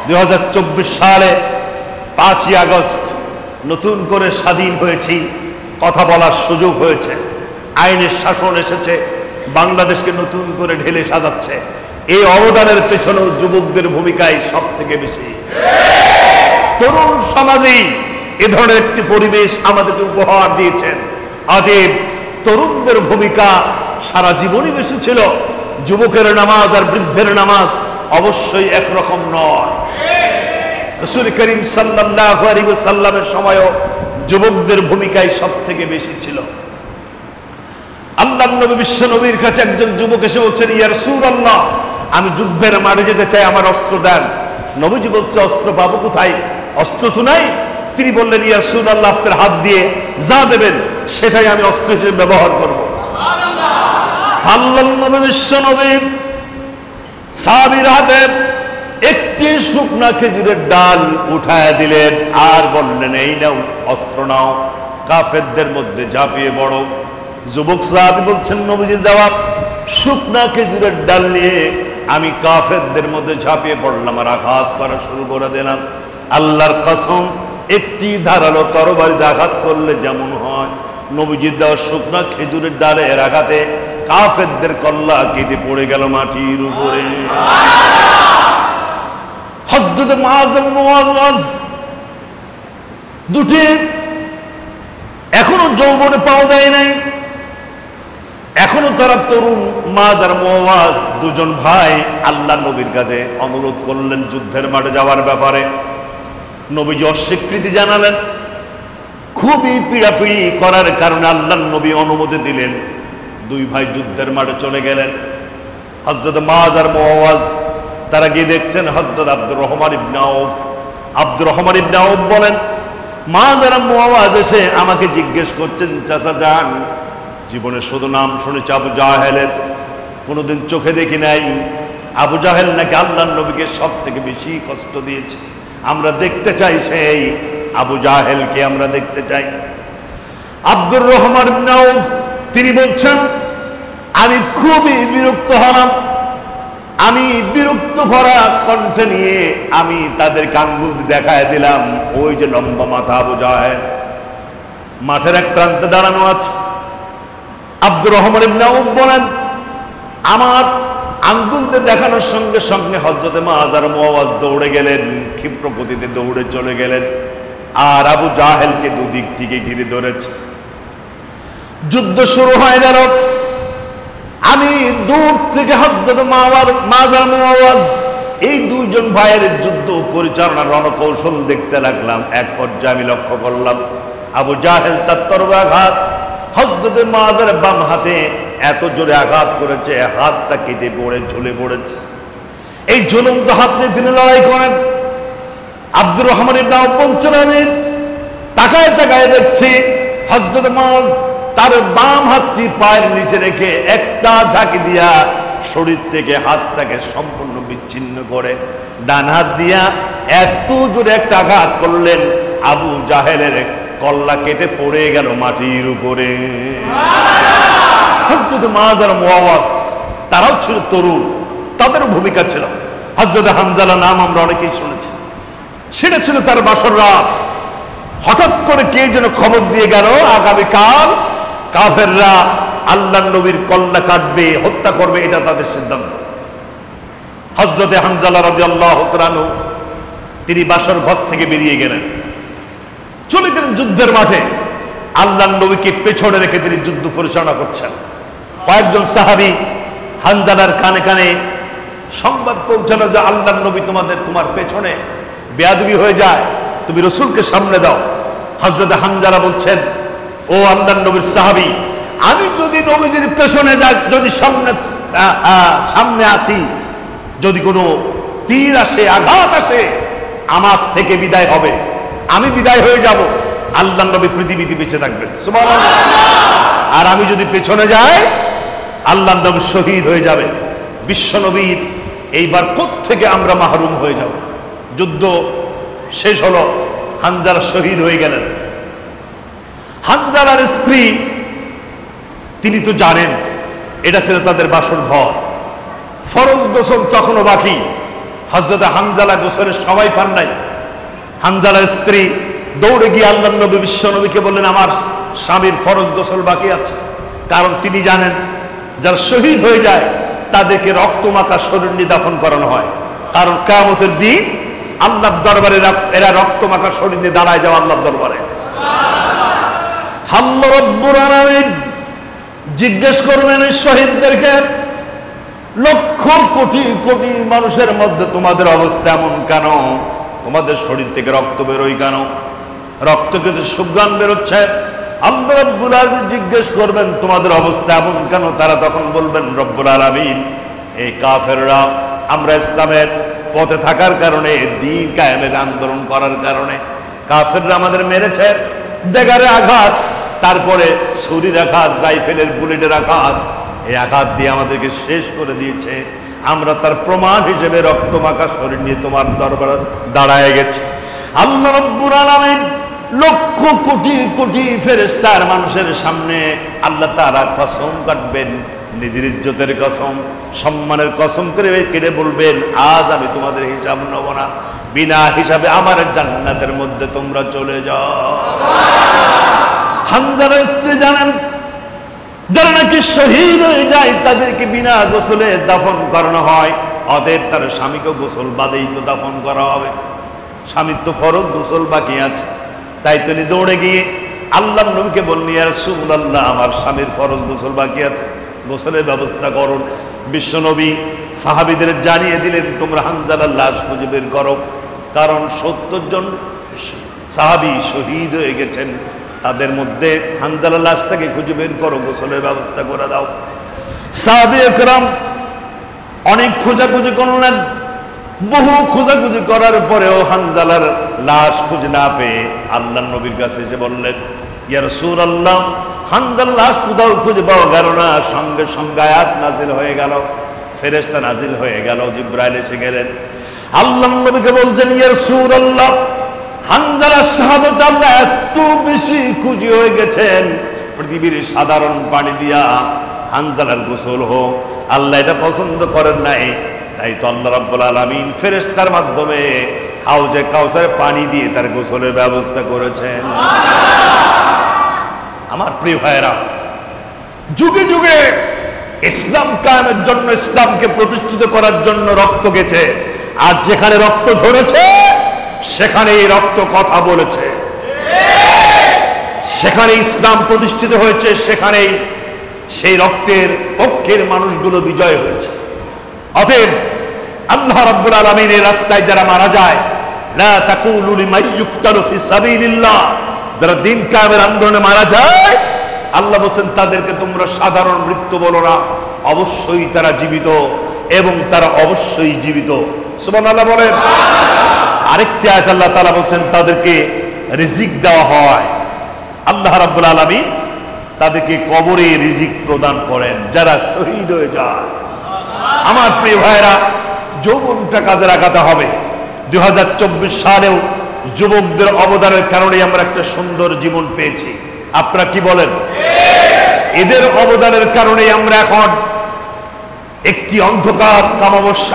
2024 সালে 5ই আগস্ট নতুন করে স্বাধীন হয়েছি, কথা বলার সুযোগ হয়েছে, আইনের শাসন এসেছে, বাংলাদেশকে নতুন করে ঢেলে সাজাচ্ছে। এই অবদানের পেছনেও যুবকদের ভূমিকাই সব থেকে বেশি। তরুণ সমাজেই এ ধরনের একটি পরিবেশ আমাদেরকে উপহার দিয়েছেন। অতএব তরুণদের ভূমিকা সারা জীবনই বেশি ছিল। যুবকের নামাজ আর বৃদ্ধের নামাজ অবশ্যই একরকম নয়। রাসূল করিম সাল্লাল্লাহু আলাইহি ওয়াসাল্লামের সময়ও যুবকদের ভূমিকাই সব থেকে বেশি ছিল। আল্লাহর নবী বিশ্ব নবীর কাছে একজন যুবক এসে বলছেন, ইয়া রাসূলুল্লাহ, আমি যুদ্ধের মাঠে যেতে চাই, আমার অস্ত্র দেন। নবীজি বলছে, অস্ত্র পাবো কোথায়? অস্ত্র তো নাই। তিনি বললেন, ইয়া রাসূলুল্লাহ, আপনার হাত দিয়ে যা দেবেন সেটাই আমি অস্ত্র হিসেবে ব্যবহার করব। আল্লাহর নবী বিশ্ব নবী সাহাবীর হাতে একটি শুকনা খেজুরের ডাল উঠায় দিলেন আর বললেন, এই নাও অস্ত্র নাও, কাফেরদের মধ্যে ঝাঁপিয়ে পড়ো। যুবক সাহাবী বলছেন, নবীজির দেওয়া শুকনা খেজুরের ডাল নিয়ে আমি কাফেরদের মধ্যে ঝাঁপিয়ে পড়লাম আর আঘাত করা শুরু করে দিলাম। আল্লাহর কসম, একটি ধারালো তরবারিতে আঘাত করলে যেমন হয়, নবীজির দেওয়া শুকনা খেজুরের ডালে এর আঘাতে কাফেরদের কল্লা কেটে পড়ে গেল মাটির উপরে। হযরত মুআয এবং মুআওয়াজ দুটি এখনো যৌবনে পাওয়া যায় নাই, এখনো তারা তরুণ। মুআয আর মুআওয়াজ দুজন ভাই আল্লাহ নবীর কাছে অনুরোধ করলেন যুদ্ধের মাঠে যাওয়ার ব্যাপারে। নবীজি অস্বীকৃতি জানালেন। খুবই পীড়াপিড়ি করার কারণে আল্লাহ নবী অনুমতি দিলেন। দুই ভাই যুদ্ধের মাঠে চলে গেলেন। হযরত মুআয আর মুআওয়াজ তারা গিয়ে দেখছেন হযরত আব্দুর রহমান ইবনে আউফ। আব্দুর রহমান ইবনে আউফ বলেন, মুআয আর মুআওয়াজ এসে আমাকে জিজ্ঞেস করছেন, চাচা যান, জীবনে শুধু নাম শুনেছি আবু জাহেলের, কোনোদিন চোখে দেখি নাই। আবু জাহেল নাকি আল্লাহর নবীকে সব থেকে বেশি কষ্ট দিয়েছে। আমরা দেখতে চাই সেই আবু জাহেলকে, আমরা দেখতে চাই। আব্দুর রহমান ইবনে আউফ তিনি বলছেন, আমি খুবই বিরক্ত হলাম। আমি বিরক্ত ভরা কণ্ঠ নিয়ে আমি তাদের আঙ্গুল দেখায় দিলাম, ওই যে লম্বা মাথা আবু জাহেল মাঠের এক প্রান্তে দাঁড়ানো আছে। আব্দুর রহমান ইবনে আউফ বলেন, আমার আঙ্গুল দেখানোর সঙ্গে সঙ্গে হযরত মুআয আর মুআওয়াজ দৌড়ে গেলেন, ক্ষিপ্র গতিতে দৌড়ে চলে গেলেন আর আবু জাহেলকে দুদিক থেকে ঘিরে ধরেছে। যুদ্ধ শুরু হয়ে গেল। আমি দূর থেকে হযরত মুআয আর মুআওয়াজ এই দুইজন ভাইয়ের যুদ্ধ পরিচালনার রণকৌশল দেখতে লাগলাম। এক পর্যায়ে আমি লক্ষ্য করলাম আবু জাহেল তার তরবারি আঘাত হযরত মুআযের বাম হাতে এত জোরে আঘাত করেছে, হাতটা কেটে পড়ে ঝুলে পড়েছে। এই ঝুলন্ত হাত নিয়ে তিনি লড়াই করেন। আব্দুর রহমান ইবনে আউফ বলছেন, আমি তাকায় তাকায় দেখছি হযরত মুআয তার বাম হাতটি পায়ের নিচে রেখে একটা ঝাঁকি দিয়া শরীর থেকে হাতটাকে সম্পূর্ণ বিচ্ছিন্ন করে ডান হাত দিয়া এত জোরে একটা আঘাত করলেন, আবু জাহেলের কল্লা কেটে পড়ে গেল মাটির উপরে। হযরত মুআয আর মুআওয়াজ তারাও ছিল তরুণ, তাদের ভূমিকা ছিল। হযরত হামজালা নাম আমরা অনেকেই শুনেছি, সেটা ছিল তার বাসর রাত। হঠাৎ করে কে যেন খবর দিয়ে গেল আগামীকাল কাফেররা আল্লাহর নবীর কল্লা কাটবে, হত্যা করবে, এটা তাদের সিদ্ধান্ত। হযরত হামজালা রাদিয়াল্লাহু তাআলা আনহু তিনি বাসর ঘর থেকে বেরিয়ে গেলেন, চলে গেলেন যুদ্ধের মাঠে। আল্লাহর নবীকে পেছনে রেখে তিনি যুদ্ধ পরিচালনা করছেন। কয়েকজন সাহাবী হানজালার কানে কানে সংবাদ পৌঁছালো যে আল্লাহর নবী তোমার পেছনে বেয়াদবি হয়ে যায়, তুমি রসুলকে সামনে দাও। হযরত হানজালা বলছেন, ও আল্লাহর নবীর সাহাবী, আমি যদি নবীজির পেছনে যাই, যদি সামনে আছি, যদি কোনো তীর আসে, আঘাত আসে, আমার থেকে বিদায় হবে, আমি বিদায় হয়ে যাব, আল্লাহর নবী পৃথিবীতে বেঁচে থাকবেন, সুবহানাল্লাহ। আর আমি যদি পেছনে যাই, আল্লাহর নবী শহীদ হয়ে যাবে। বিশ্ব নবীর এইবার কোত্থেকে আমরা মাহরুম হয়ে যাব। যুদ্ধ শেষ হলো, হানজালা শহীদ হয়ে গেলেন। হানজালার স্ত্রী, তিনি তো জানেন এটা ছিল তাদের বাসর ঘর, ফরজ গোসল তখনও বাকি। হযরত হানজালা গোসলের সময় পান নাই। হানজালার স্ত্রী দৌড়ে গিয়ে আল্লাহর নবী বিশ্ব নবীকে বললেন, আমার স্বামীর ফরজ গোসল বাকি আছে। কারণ তিনি জানেন যারা শহীদ হয়ে যায় তাদেরকে রক্তমাখা শরীর নিয়ে দাফন করানো হয়। কারণ কিয়ামতের দিন আল্লাহর দরবারে এরা রক্তমাখা শরীর নিয়ে দাঁড়ায় যাও আল্লাহর দরবারে। আল্লাহ রাব্বুল আলামিন জিজ্ঞেস করবেন শহীদদেরকে, লক্ষ কোটি কোটি মানুষের মধ্যে তোমাদের অবস্থা এমন কেন? তোমাদের শরীর থেকে রক্ত বেরোয় কেন? রক্ত কিন্তু সুঘ্রাণ বেরোচ্ছে। আল্লাহ রাব্বুল আলামিন জিজ্ঞেস করবেন তোমাদের অবস্থা এমন কেন? তারা তখন বলবেন, রব্বুল আলামিন, এই কাফেররা আমরা ইসলামের পথে থাকার কারণে, দ্বীন কায়েমের আন্দোলন করার কারণে কাফেররা আমাদের মেরেছে, ডেগারে আঘাত, তারপরে ছুরির আঘাত, রাইফেলের বুলেটের আঘাত, এই আঘাত দিয়ে আমাদেরকে শেষ করে দিয়েছে। আমরা তার প্রমাণ হিসেবে রক্তমাখা শরীর নিয়ে তোমার দরবারে দাঁড়ায় গেছি। আল্লাহ রাব্বুল আলামিন লক্ষ কোটি কোটি ফেরেশতার মানুষের সামনে আল্লাহ তাআলা কসম কাটবেন, নিজের ইজ্জতের কসম, সম্মানের কসম করে কেটে বলবেন, আজ আমি তোমাদের হিসাব নেব না, বিনা হিসাবে আমার জান্নাতের মধ্যে তোমরা চলে যাও। হানজালার স্ত্রী জানেন, যারা নাকি শহীদ হয়ে যায় তাদেরকে বিনা গোসলে দাফন করানো হয়, অতএব তার স্বামীকে গোসল বাদেই তো দাফন করা হবে। স্বামীর তো ফরজ গোসল বাকি আছে। তাই তিনি দৌড়ে গিয়ে আল্লাহর নবীকে বললেন, ইয়া রাসূলুল্লাহ, আমার স্বামীর ফরজ গোসল বাকি আছে, গোসলের ব্যবস্থা করুন। বিশ্ব নবী সাহাবীদের জানিয়ে দিলেন, তোমরা হানজালার লাশ খুঁজে বের করো, কারণ ৭০ জন সাহাবী শহীদ হয়ে গেছেন, তাদের মধ্যে হানজালার লাশটাকে খুঁজে বের করো, গোসলের ব্যবস্থা করে দাও। সাহাবী একরাম অনেক খোঁজাখুঁজি করলেন, বহু খোঁজাখুঁজি করার পরেও হানজালার লাশ খুঁজে না পেয়ে আল্লাহর নবীর কাছে এসে বললেন, ইয়া রাসূলুল্লাহ, হানজালার লাশ কোথাও খুঁজে পাওয়া গেল না। সঙ্গে সঙ্গে আয়াত নাজিল হয়ে গেল, ফেরেশতা নাজিল হয়ে গেল, জিবরাইল এসে গেলেন। আল্লাহর নবীকে বলছেন, ইয়া রাসূলুল্লাহ, হানজালার শাহাদাত আল্লাহ এত বেশি খুশি হয়ে গেছেন, পৃথিবীর সাধারণ পানি দিয়া হানজালার গোসল হোক, আল্লাহ এটা পছন্দ করেন নাই। তাই তো আল্লাহ রাব্বুল আলামিন ফেরেশতার মাধ্যমে হাউজে কাউসারে পানি দিয়ে তার গোসলের ব্যবস্থা করেছেন। আমার প্রিয় ভাইয়েরা, যুগে যুগে ইসলাম কায়েমের জন্য, ইসলামকে প্রতিষ্ঠিত করার জন্য রক্ত গেছে। আর যেখানে রক্ত ঝরেছে সেখানে এই রক্ত কথা বলেছে, সেখানে ইসলাম প্রতিষ্ঠিত হয়েছে, সেখানেই সেই রক্তের পক্ষের মানুষগুলো বিজয় হয়েছে। অতএব আল্লাহ রাব্বুল আলামিনের রাস্তায় যারা মারা যায়, লা তাকুলু লিমান ইউকতালু ফি সাবিলিল্লাহ, যারা দ্বীন কায়েমের আন্দোলনে মারা যায়, আল্লাহ বলেন তাদেরকে তোমরা সাধারণ মৃত্যু বলো না, অবশ্যই তারা জীবিত, এবং তারা অবশ্যই জীবিত। সুবহানাল্লাহ বলেন। আরেকটি আয়াত আল্লাহ তাআলা বলেন তাদেরকে রিজিক দেওয়া হয়। আল্লাহ রাব্বুল আলামিন তাদেরকে কবরে রিজিক প্রদান করেন যারা শহীদ হয়ে যায়। আমার প্রিয় ভাইরা, যৌবনটা কাজে লাগাতে হবে। 2024 সালেও যুবকদের অবদানের কারণে আমরা একটা সুন্দর জীবন পেয়েছি। আপনারা কি বলেন? এদের অবদানের কারণে আমরা এখন একটি অন্ধকার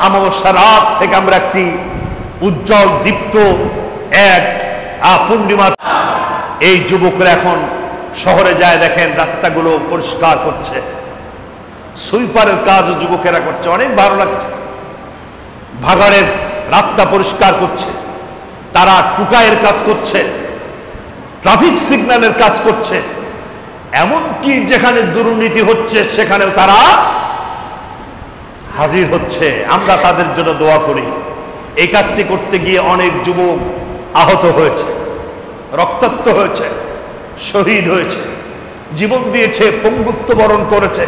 অমাবস্যা রাত থেকে আমরা একটি উজ্জ্বল দীপ্ত এক পূর্ণিমা। এই যুবকরা এখন শহরে যায়, দেখেন রাস্তাগুলো পরিষ্কার করছে, সুইপারের কাজ যুবকেরা করছে, অনেক ভালো লাগছে। ভাগাড়ের রাস্তা পরিষ্কার করছে, তারা টুকায়ের কাজ করছে, ট্রাফিক সিগন্যালের কাজ করছে, এমনকি যেখানে দুর্নীতি হচ্ছে সেখানেও তারা হাজির হচ্ছে। আমরা তাদের জন্য দোয়া করি। এই কাজটি করতে গিয়ে অনেক যুবক আহত হয়েছে, রক্তাক্ত হয়েছে, শহীদ হয়েছে, জীবন দিয়েছে, পঙ্গুত্ব বরণ করেছে।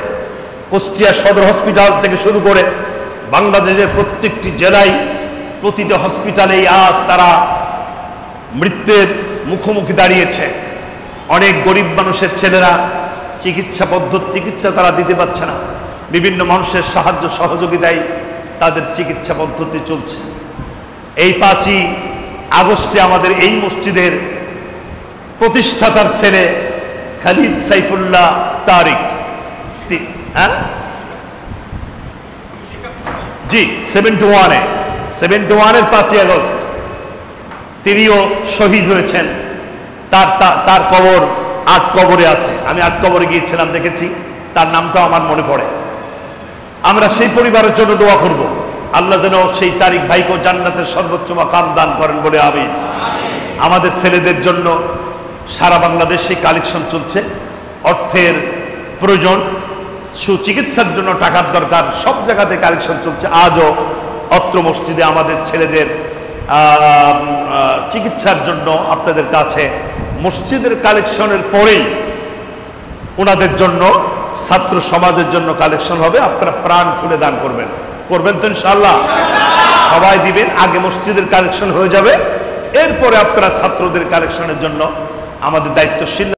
কুষ্টিয়া সদর হসপিটাল থেকে শুরু করে বাংলাদেশের প্রত্যেকটি জেলায় প্রতিটা হসপিটালেই আজ তারা মৃত্যুর মুখোমুখি দাঁড়িয়েছে। অনেক গরিব মানুষের ছেলেরা চিকিৎসা তারা দিতে পারছে না, বিভিন্ন মানুষের সাহায্য সহযোগিতায় তাদের চিকিৎসা পদ্ধতি চলছে। এই 5ই আগস্টে আমাদের এই মসজিদের প্রতিষ্ঠাতার ছেলে খালিদ সাইফুল্লাহ তারিক, হ্যাঁ জি, 71-এর 5ই আগস্ট তিনিও শহীদ হয়েছেন। তার কবর 8 কবরে আছে। আমি 8 কবরে গিয়েছিলাম, দেখেছি, তার নামটাও আমার মনে পড়ে। আমরা সেই পরিবারের জন্য দোয়া করব, আল্লাহ যেন সেই তারিক ভাইকে জান্নাতের সর্বোচ্চ মাকাম দান করেন বলে আমিন। আমাদের ছেলেদের জন্য সারা বাংলাদেশে কালেকশন চলছে, অর্থের প্রয়োজন, সুচিকিৎসার জন্য টাকার দরকার, সব জায়গাতে কালেকশন চলছে। আজও অত্র মসজিদে আমাদের ছেলেদের চিকিৎসার জন্য আপনাদের কাছে মসজিদের কালেকশনের পরেই ওনাদের জন্য ছাত্র সমাজের জন্য কালেকশন হবে। আপনারা প্রাণ খুলে দান করবেন তো ইনশাআল্লাহ, সবাই দিবেন। আগে মসজিদের কালেকশন হয়ে যাবে, এরপরে আপনারা ছাত্রদের কালেকশনের জন্য আমাদের দায়িত্বশীল